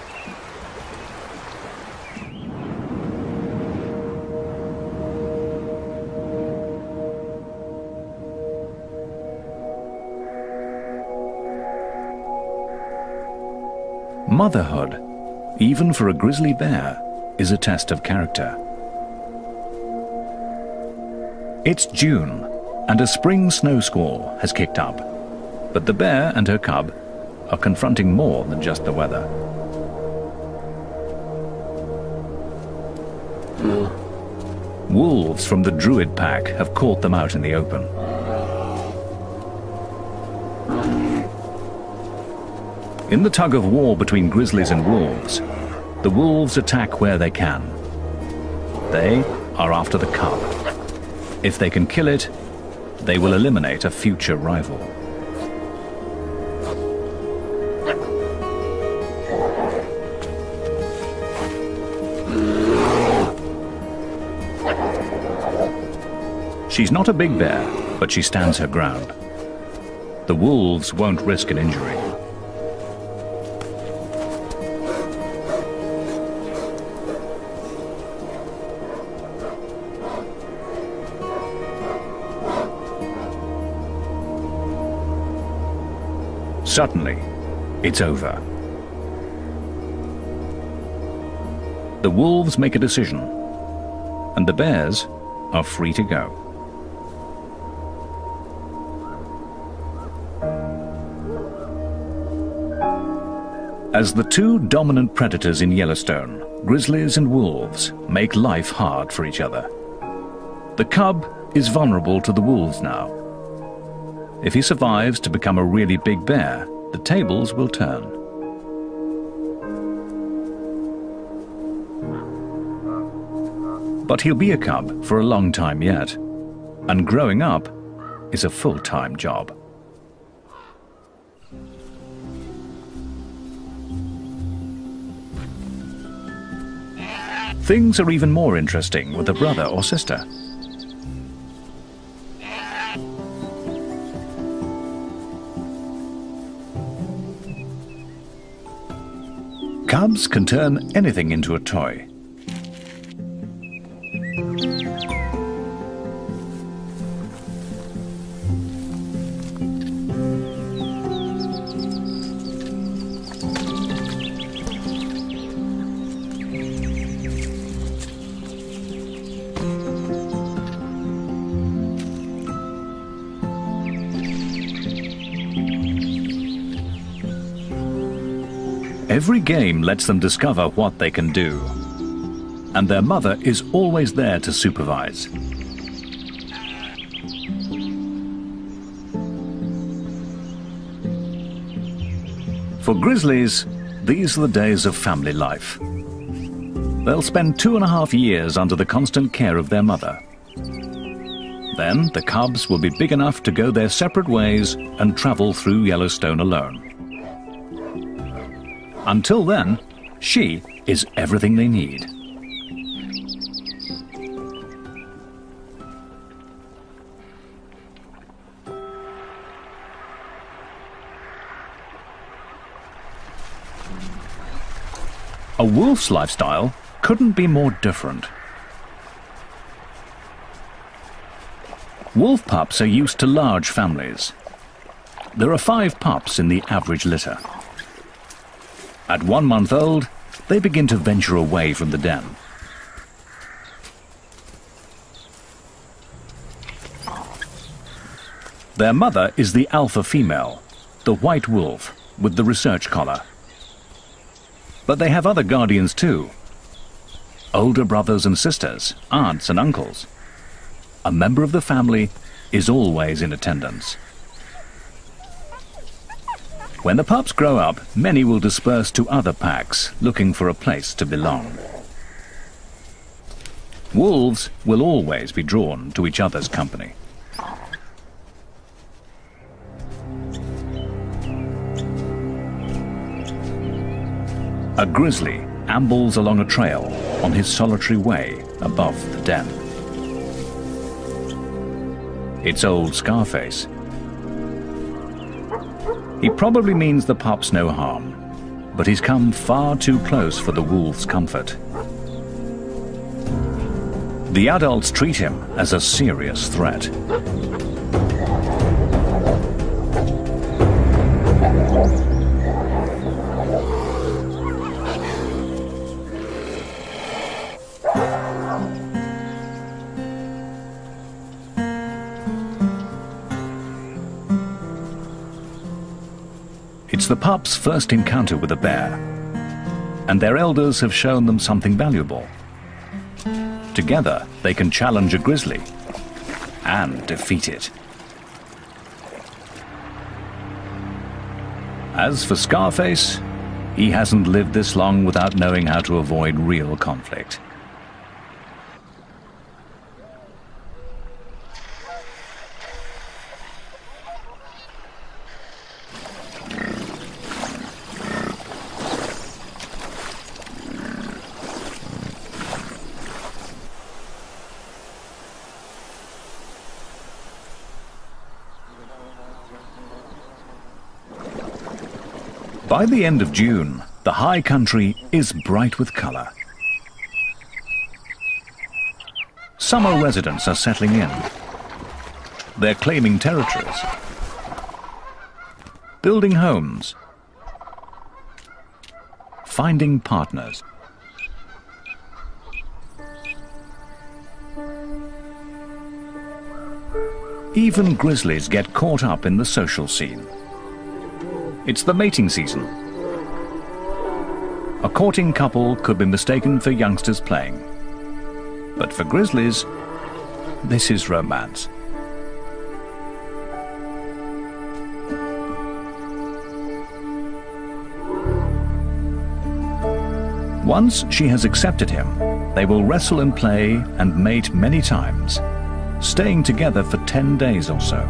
Motherhood, even for a grizzly bear, is a test of character. It's June, and a spring snow squall has kicked up, but the bear and her cub are confronting more than just the weather. Wolves from the Druid pack have caught them out in the open. In the tug of war between grizzlies and wolves, the wolves attack where they can. They are after the cub. If they can kill it, they will eliminate a future rival. She's not a big bear, but she stands her ground. The wolves won't risk an injury. Suddenly, it's over. The wolves make a decision, and the bears are free to go. As the two dominant predators in Yellowstone, grizzlies and wolves, make life hard for each other. The cub is vulnerable to the wolves now. If he survives to become a really big bear, the tables will turn. But he'll be a cub for a long time yet, and growing up is a full-time job. Things are even more interesting with a brother or sister. Cubs can turn anything into a toy. Every game lets them discover what they can do, and their mother is always there to supervise. For grizzlies, these are the days of family life. They'll spend 2.5 years under the constant care of their mother. Then the cubs will be big enough to go their separate ways and travel through Yellowstone alone. Until then, she is everything they need. A wolf's lifestyle couldn't be more different. Wolf pups are used to large families. There are 5 pups in the average litter. At 1 month old, they begin to venture away from the den. Their mother is the alpha female, the white wolf with the research collar. But they have other guardians too. Older brothers and sisters, aunts and uncles. A member of the family is always in attendance. When the pups grow up, many will disperse to other packs, looking for a place to belong. Wolves will always be drawn to each other's company. A grizzly ambles along a trail on his solitary way above the den. It's old Scarface. He probably means the pups no harm, but he's come far too close for the wolves' comfort. The adults treat him as a serious threat. It's the pups' first encounter with a bear, and their elders have shown them something valuable. Together, they can challenge a grizzly and defeat it. As for Scarface, he hasn't lived this long without knowing how to avoid real conflict. By the end of June, the high country is bright with colour. Summer residents are settling in. They're claiming territories, building homes, finding partners. Even grizzlies get caught up in the social scene. It's the mating season. A courting couple could be mistaken for youngsters playing. But for grizzlies, this is romance. Once she has accepted him, they will wrestle and play and mate many times, staying together for 10 days or so.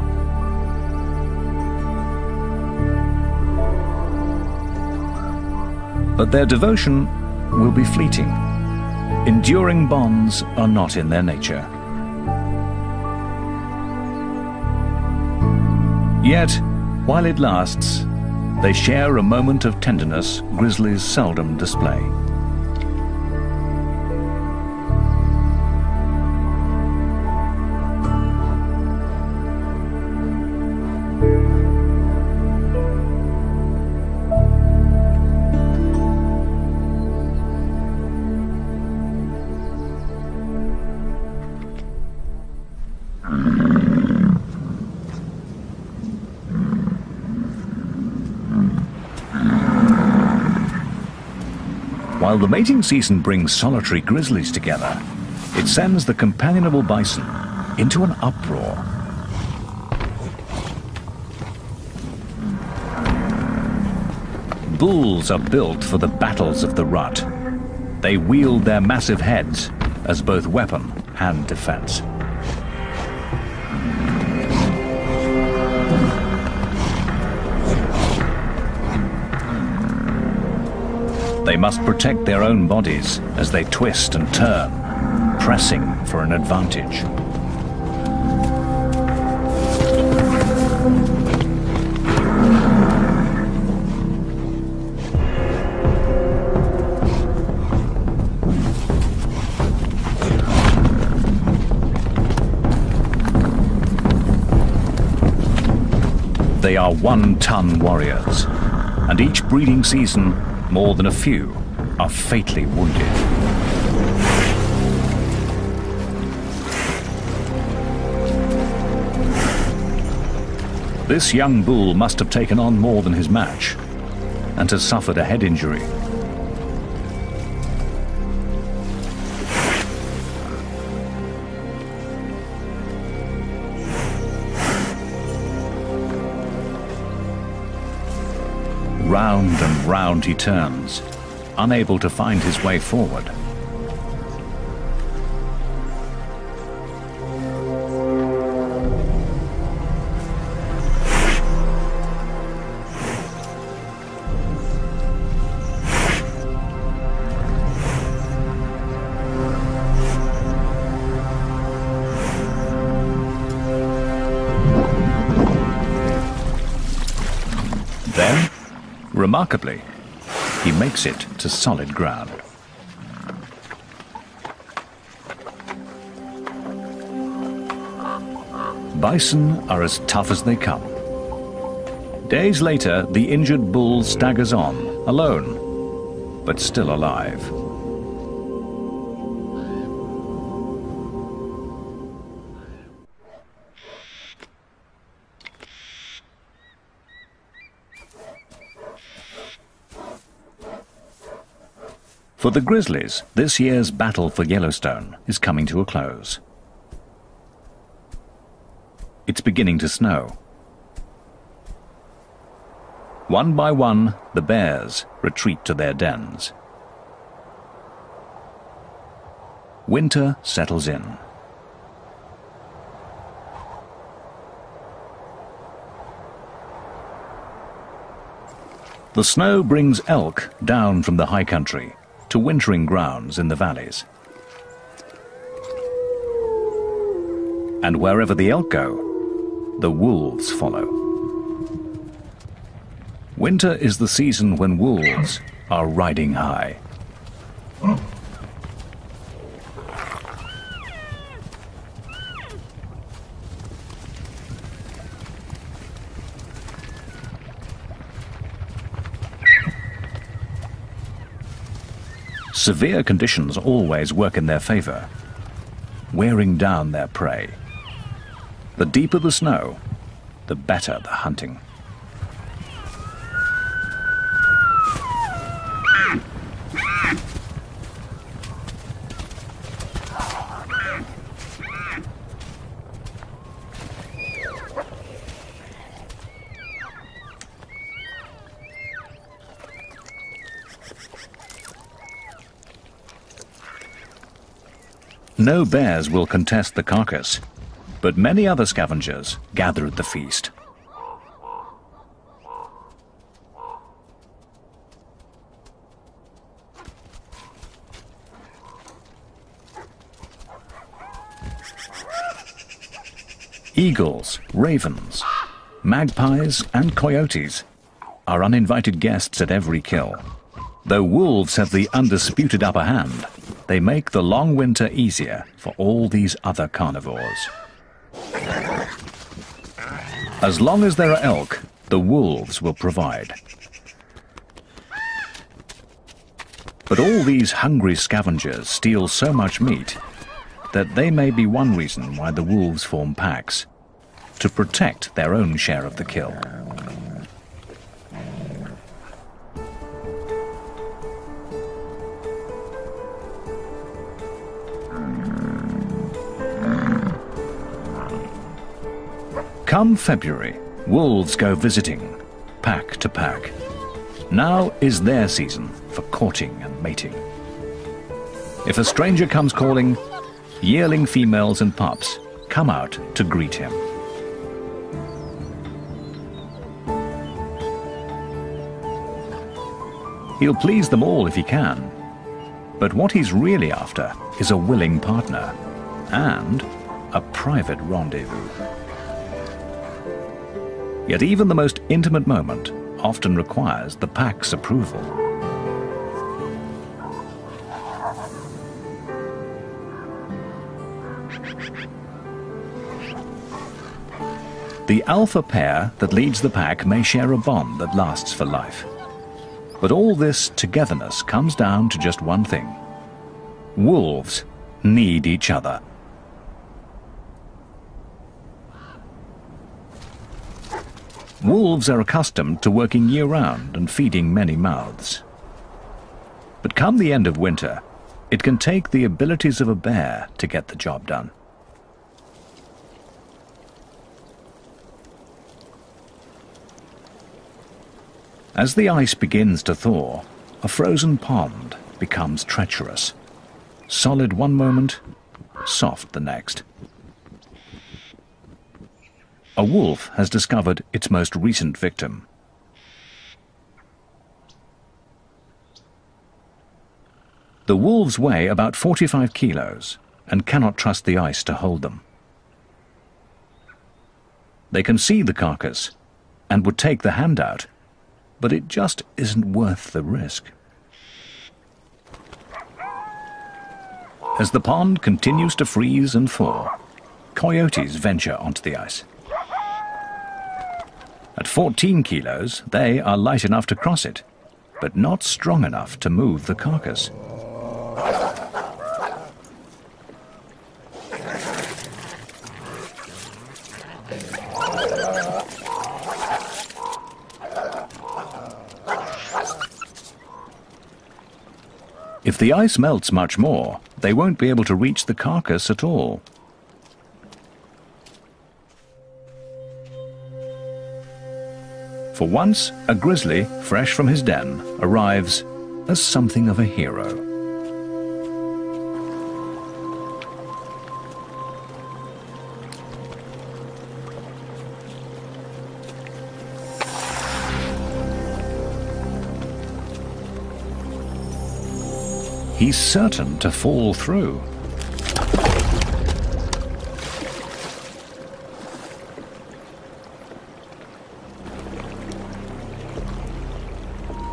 But their devotion will be fleeting. Enduring bonds are not in their nature. Yet, while it lasts, they share a moment of tenderness grizzlies seldom display. While the mating season brings solitary grizzlies together, it sends the companionable bison into an uproar. Bulls are built for the battles of the rut. They wield their massive heads as both weapon and defense. They must protect their own bodies as they twist and turn, pressing for an advantage. They are one-ton warriors, and each breeding season more than a few are fatally wounded. This young bull must have taken on more than his match and has suffered a head injury. Round and round he turns, unable to find his way forward. Then, remarkably, he makes it to solid ground. Bison are as tough as they come. Days later, the injured bull staggers on, alone, but still alive. For the grizzlies, this year's battle for Yellowstone is coming to a close. It's beginning to snow. One by one, the bears retreat to their dens. Winter settles in. The snow brings elk down from the high country to wintering grounds in the valleys. And wherever the elk go, the wolves follow. Winter is the season when wolves are riding high. Severe conditions always work in their favor, wearing down their prey. The deeper the snow, the better the hunting. No bears will contest the carcass, but many other scavengers gather at the feast. Eagles, ravens, magpies and coyotes are uninvited guests at every kill. Though wolves have the undisputed upper hand, they make the long winter easier for all these other carnivores. As long as there are elk, the wolves will provide. But all these hungry scavengers steal so much meat that they may be one reason why the wolves form packs, to protect their own share of the kill. Come February, wolves go visiting, pack to pack. Now is their season for courting and mating. If a stranger comes calling, yearling females and pups come out to greet him. He'll please them all if he can, but what he's really after is a willing partner and a private rendezvous. Yet even the most intimate moment often requires the pack's approval. The alpha pair that leads the pack may share a bond that lasts for life. But all this togetherness comes down to just one thing. Wolves need each other. Wolves are accustomed to working year-round and feeding many mouths. But come the end of winter, it can take the abilities of a bear to get the job done. As the ice begins to thaw, a frozen pond becomes treacherous. Solid one moment, soft the next. A wolf has discovered its most recent victim. The wolves weigh about 45 kilos and cannot trust the ice to hold them. They can see the carcass and would take the handout, but it just isn't worth the risk. As the pond continues to freeze and thaw, coyotes venture onto the ice. At 14 kilos, they are light enough to cross it, but not strong enough to move the carcass. If the ice melts much more, they won't be able to reach the carcass at all. For once, a grizzly, fresh from his den, arrives as something of a hero. He's certain to fall through.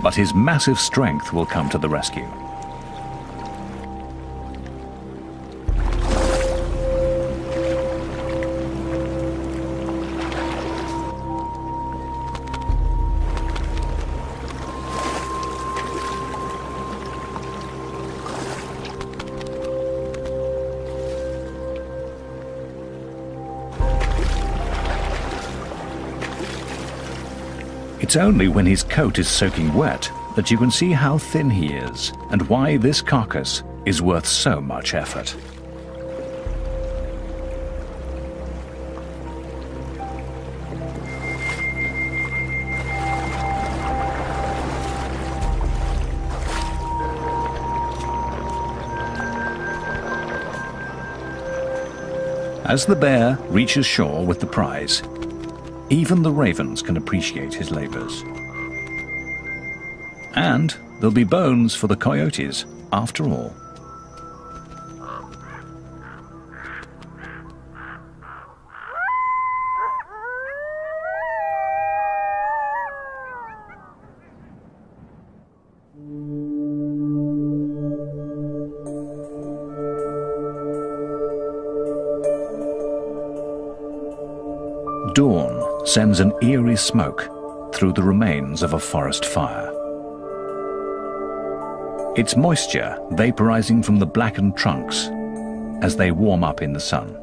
but his massive strength will come to the rescue. It's only when his coat is soaking wet that you can see how thin he is and why this carcass is worth so much effort. As the bear reaches shore with the prize, even the ravens can appreciate his labors. And there'll be bones for the coyotes, after all. Dawn sends an eerie smoke through the remains of a forest fire. It's moisture vaporizing from the blackened trunks as they warm up in the sun.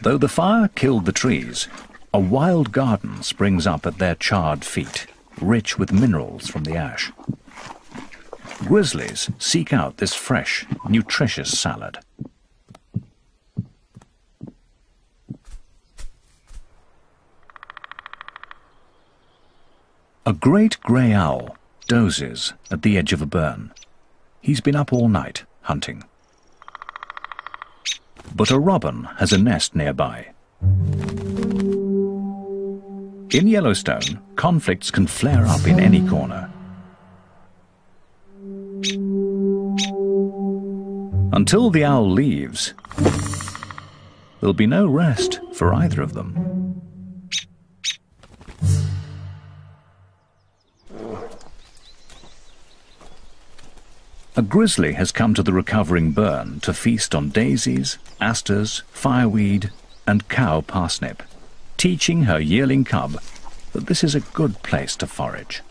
Though the fire killed the trees, a wild garden springs up at their charred feet, rich with minerals from the ash. Grizzlies seek out this fresh, nutritious salad. A great grey owl dozes at the edge of a burn. He's been up all night hunting. But a robin has a nest nearby. In Yellowstone, conflicts can flare up in any corner. Until the owl leaves, there'll be no rest for either of them. A grizzly has come to the recovering burn to feast on daisies, asters, fireweed, and cow parsnip, teaching her yearling cub that this is a good place to forage.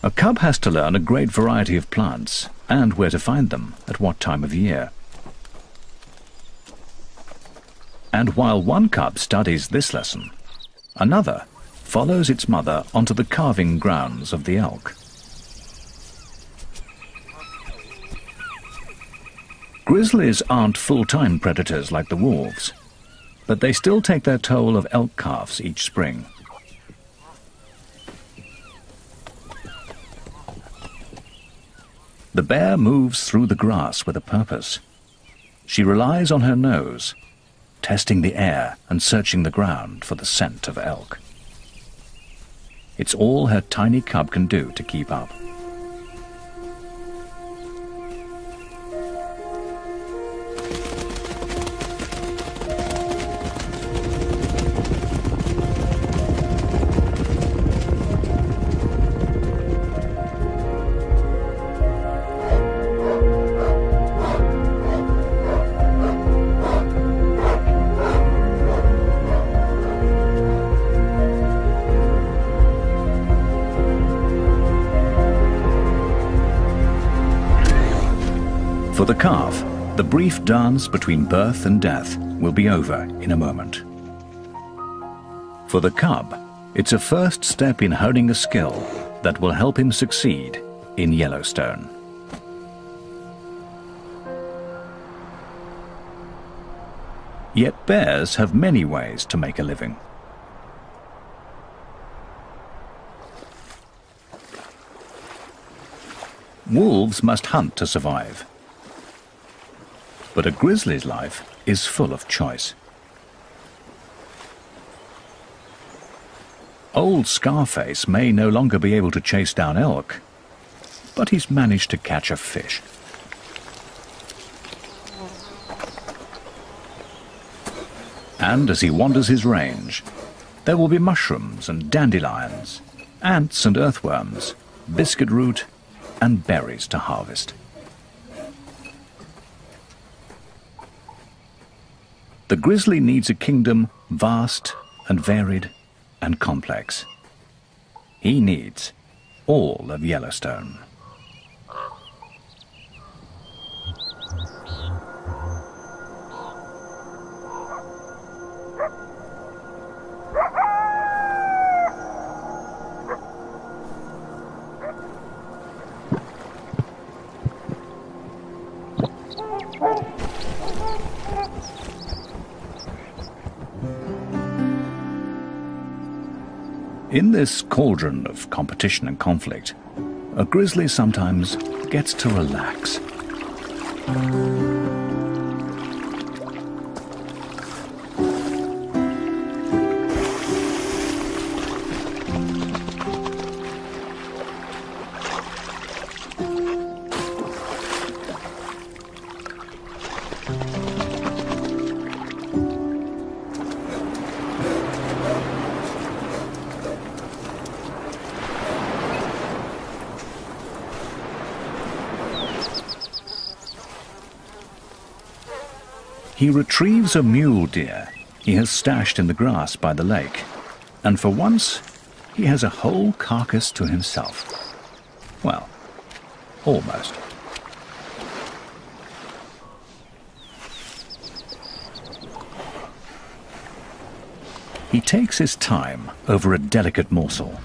A cub has to learn a great variety of plants and where to find them at what time of year. And while one cub studies this lesson, another follows its mother onto the calving grounds of the elk. Grizzlies aren't full-time predators like the wolves, but they still take their toll of elk calves each spring. The bear moves through the grass with a purpose. She relies on her nose, testing the air and searching the ground for the scent of elk. It's all her tiny cub can do to keep up. For the calf, the brief dance between birth and death will be over in a moment. For the cub, it's a first step in honing a skill that will help him succeed in Yellowstone. Yet bears have many ways to make a living. Wolves must hunt to survive. But a grizzly's life is full of choice. Old Scarface may no longer be able to chase down elk, but he's managed to catch a fish. And as he wanders his range, there will be mushrooms and dandelions, ants and earthworms, biscuit root and berries to harvest. The grizzly needs a kingdom vast and varied and complex. He needs all of Yellowstone. In this cauldron of competition and conflict, a grizzly sometimes gets to relax. He retrieves a mule deer he has stashed in the grass by the lake, and for once he has a whole carcass to himself. Well, almost. He takes his time over a delicate morsel.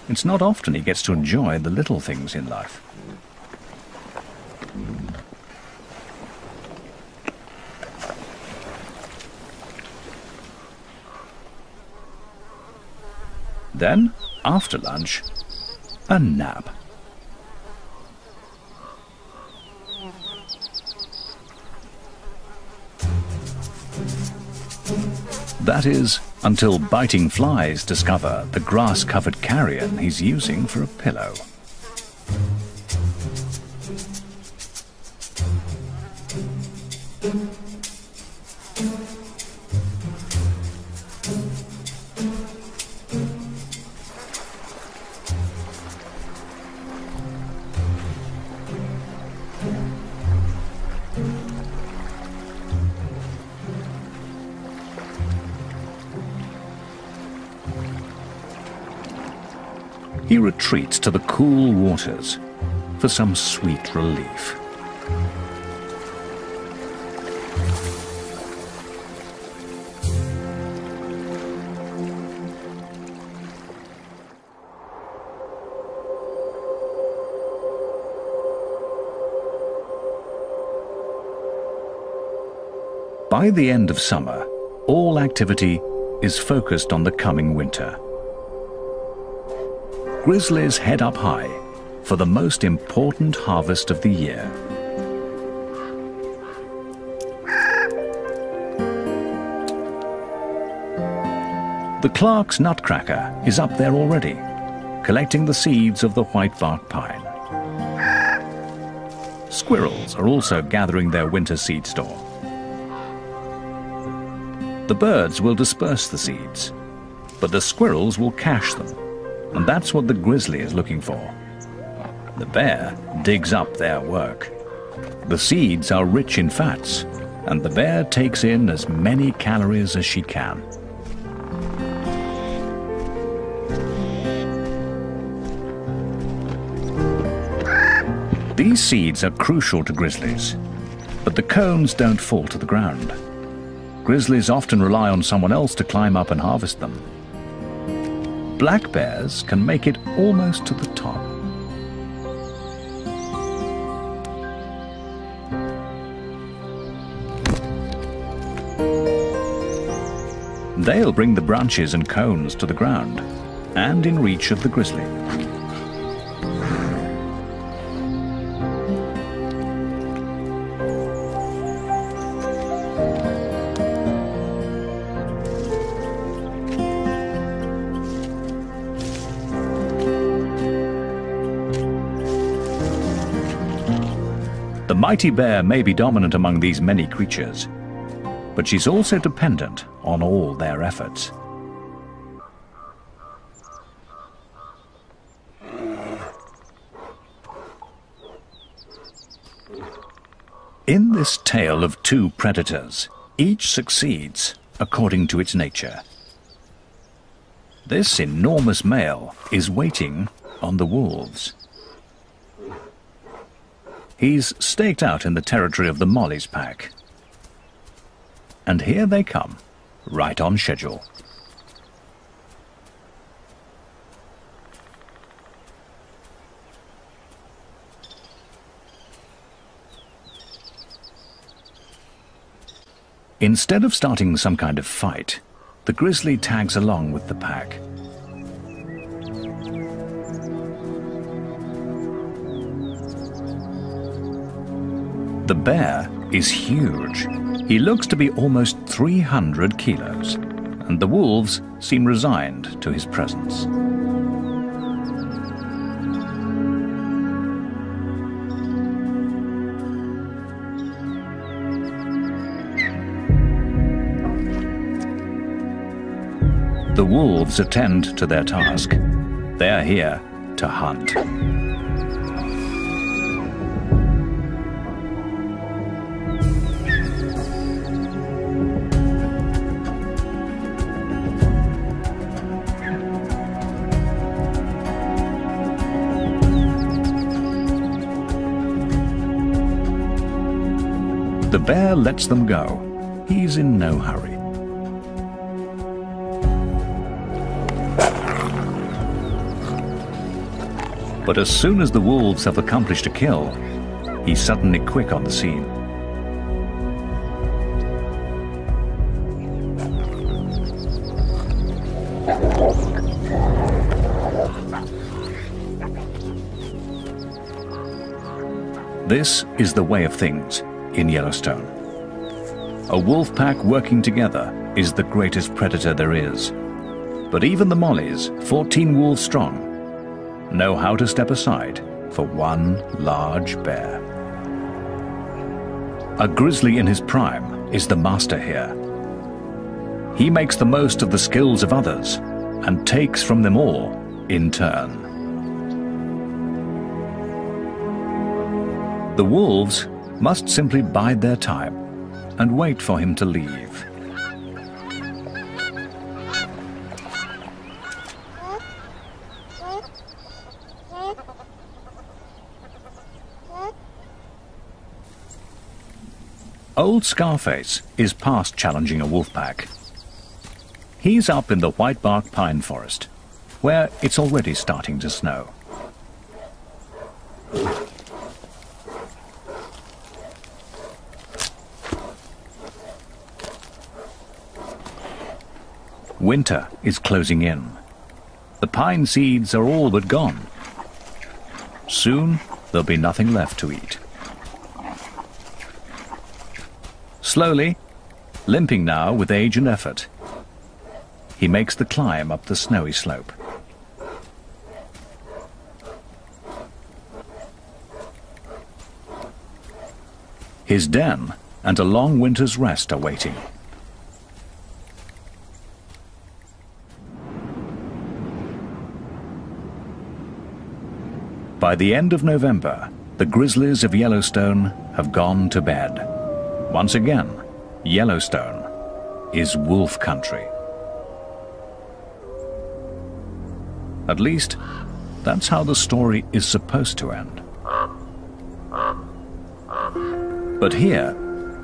It's not often he gets to enjoy the little things in life. Then, after lunch, a nap. That is, until biting flies discover the grass-covered carrion he's using for a pillow. He retreats to the cool waters for some sweet relief. By the end of summer, all activity is focused on the coming winter. Grizzlies head up high for the most important harvest of the year. The Clark's nutcracker is up there already, collecting the seeds of the whitebark pine. Squirrels are also gathering their winter seed store. The birds will disperse the seeds, but the squirrels will cache them. And that's what the grizzly is looking for. The bear digs up their work. The seeds are rich in fats, and the bear takes in as many calories as she can. These seeds are crucial to grizzlies, but the cones don't fall to the ground. Grizzlies often rely on someone else to climb up and harvest them. Black bears can make it almost to the top. They'll bring the branches and cones to the ground and in reach of the grizzly. The mighty bear may be dominant among these many creatures, but she's also dependent on all their efforts. In this tale of two predators, each succeeds according to its nature. This enormous male is waiting on the wolves. He's staked out in the territory of the Molly's pack. And here they come, right on schedule. Instead of starting some kind of fight, the grizzly tags along with the pack. The bear is huge. He looks to be almost 300 kilos, and the wolves seem resigned to his presence. The wolves attend to their task. They're here to hunt. The bear lets them go. He's in no hurry. But as soon as the wolves have accomplished a kill, he's suddenly quick on the scene. This is the way of things in Yellowstone. A wolf pack working together is the greatest predator there is. But even the Mollies, 14 wolves strong, know how to step aside for one large bear. A grizzly in his prime is the master here. He makes the most of the skills of others and takes from them all in turn. The wolves must simply bide their time and wait for him to leave. Old Scarface is past challenging a wolf pack. He's up in the whitebark pine forest, where it's already starting to snow. Winter is closing in. The pine seeds are all but gone. Soon there'll be nothing left to eat. Slowly, limping now with age and effort, he makes the climb up the snowy slope. His den and a long winter's rest are waiting. By the end of November, the grizzlies of Yellowstone have gone to bed. Once again, Yellowstone is wolf country. At least, that's how the story is supposed to end. But here,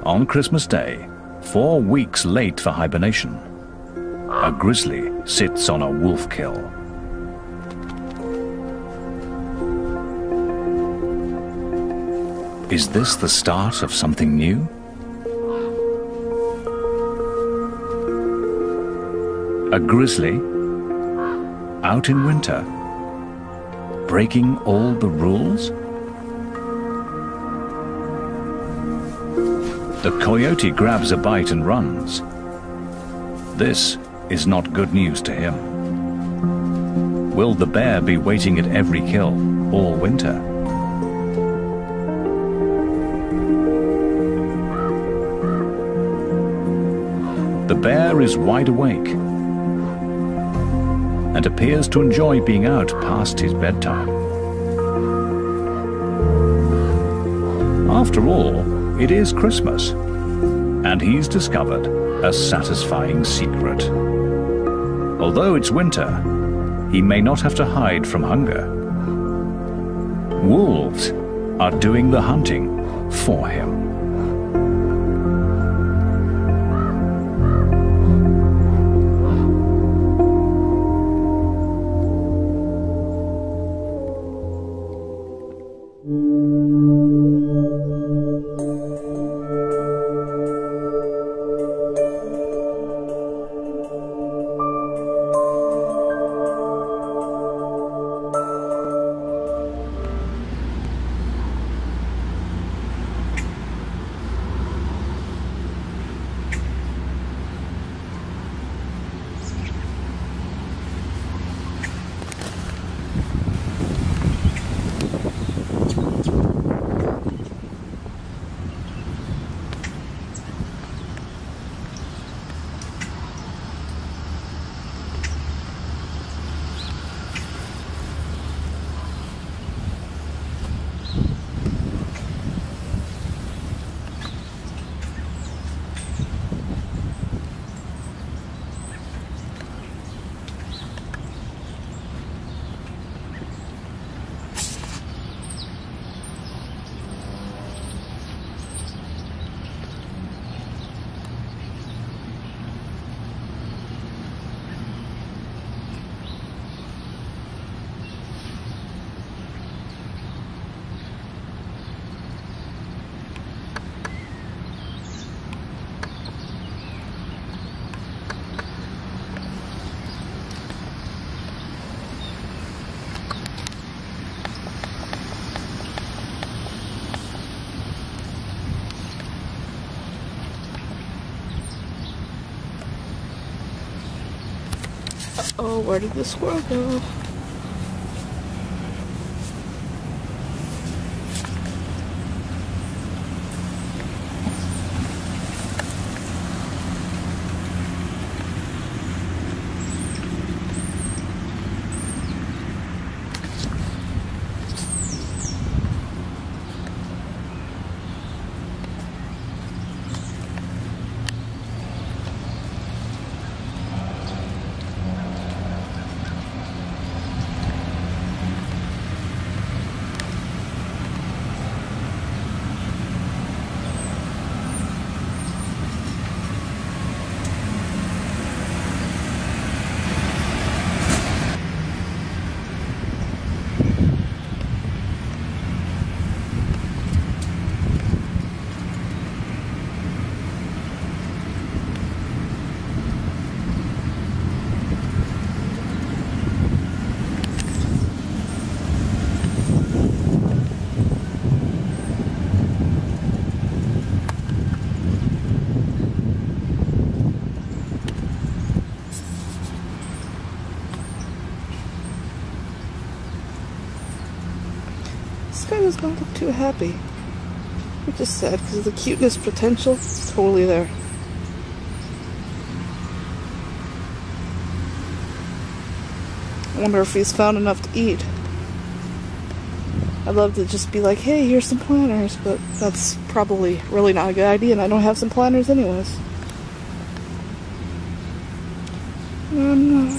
on Christmas Day, 4 weeks late for hibernation, a grizzly sits on a wolf kill. Is this the start of something new? A grizzly, out in winter, breaking all the rules? The coyote grabs a bite and runs. This is not good news to him. Will the bear be waiting at every kill all winter? The bear is wide awake and appears to enjoy being out past his bedtime. After all, it is Christmas, and he's discovered a satisfying secret. Although it's winter, he may not have to hide from hunger. Wolves are doing the hunting for him. Oh, where did the squirrel go? This guy does not look too happy. Which is sad because the cuteness potential is totally there. I wonder if he's found enough to eat. I'd love to just be like, hey, here's some planters, but that's probably really not a good idea, and I don't have some planters anyways. No.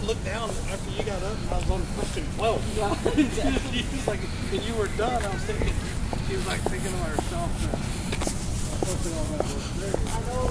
Looked down after you got up and I was on question 12. Yeah. He was like, when you were done, I was thinking, he was like thinking to herself that something on that was there. I know.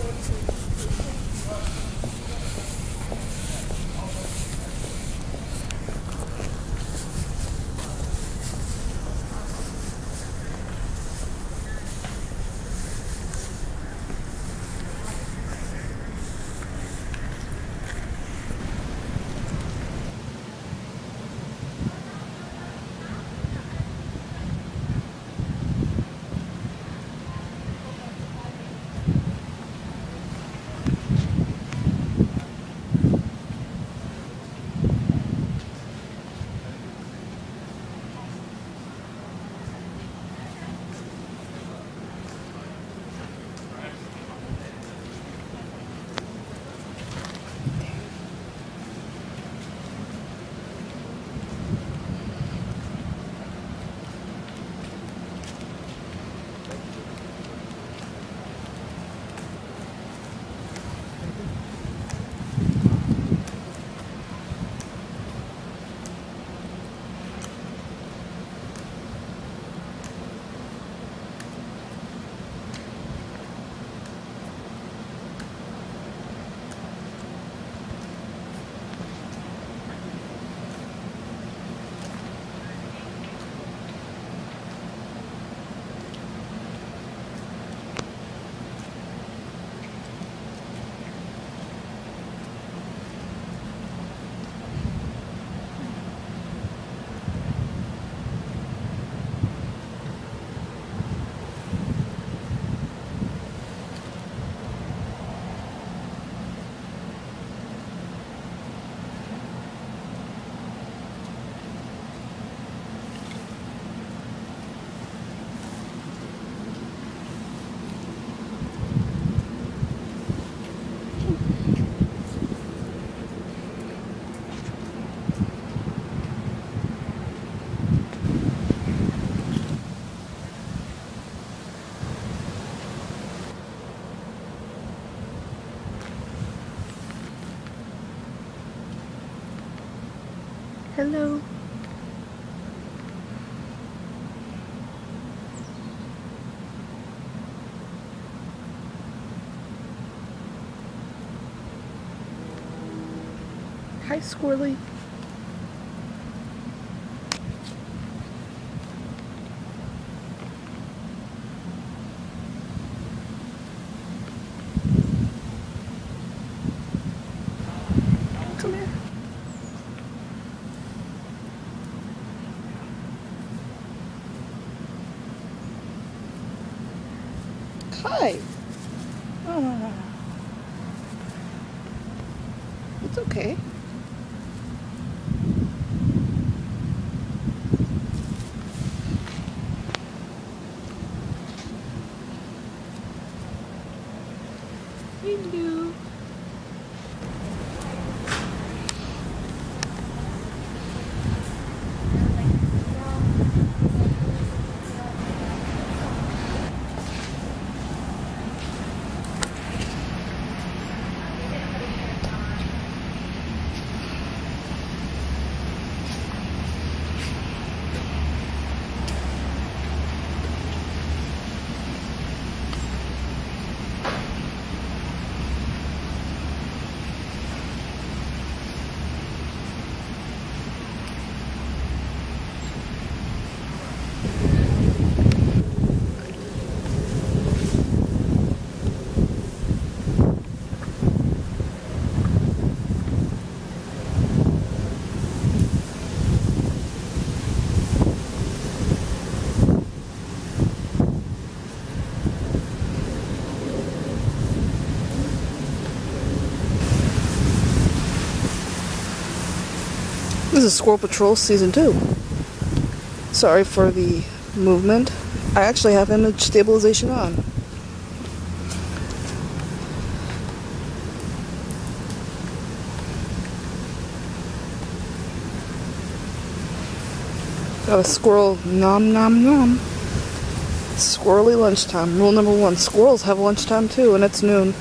Hello. Hi, Squirrely. Come here. Hi. No, no, no. It's okay. Hello. This is Squirrel Patrol Season 2. Sorry for the movement. I actually have image stabilization on. Got a squirrel nom nom nom. Squirrely lunchtime. Rule number 1. Squirrels have lunchtime too, and it's noon.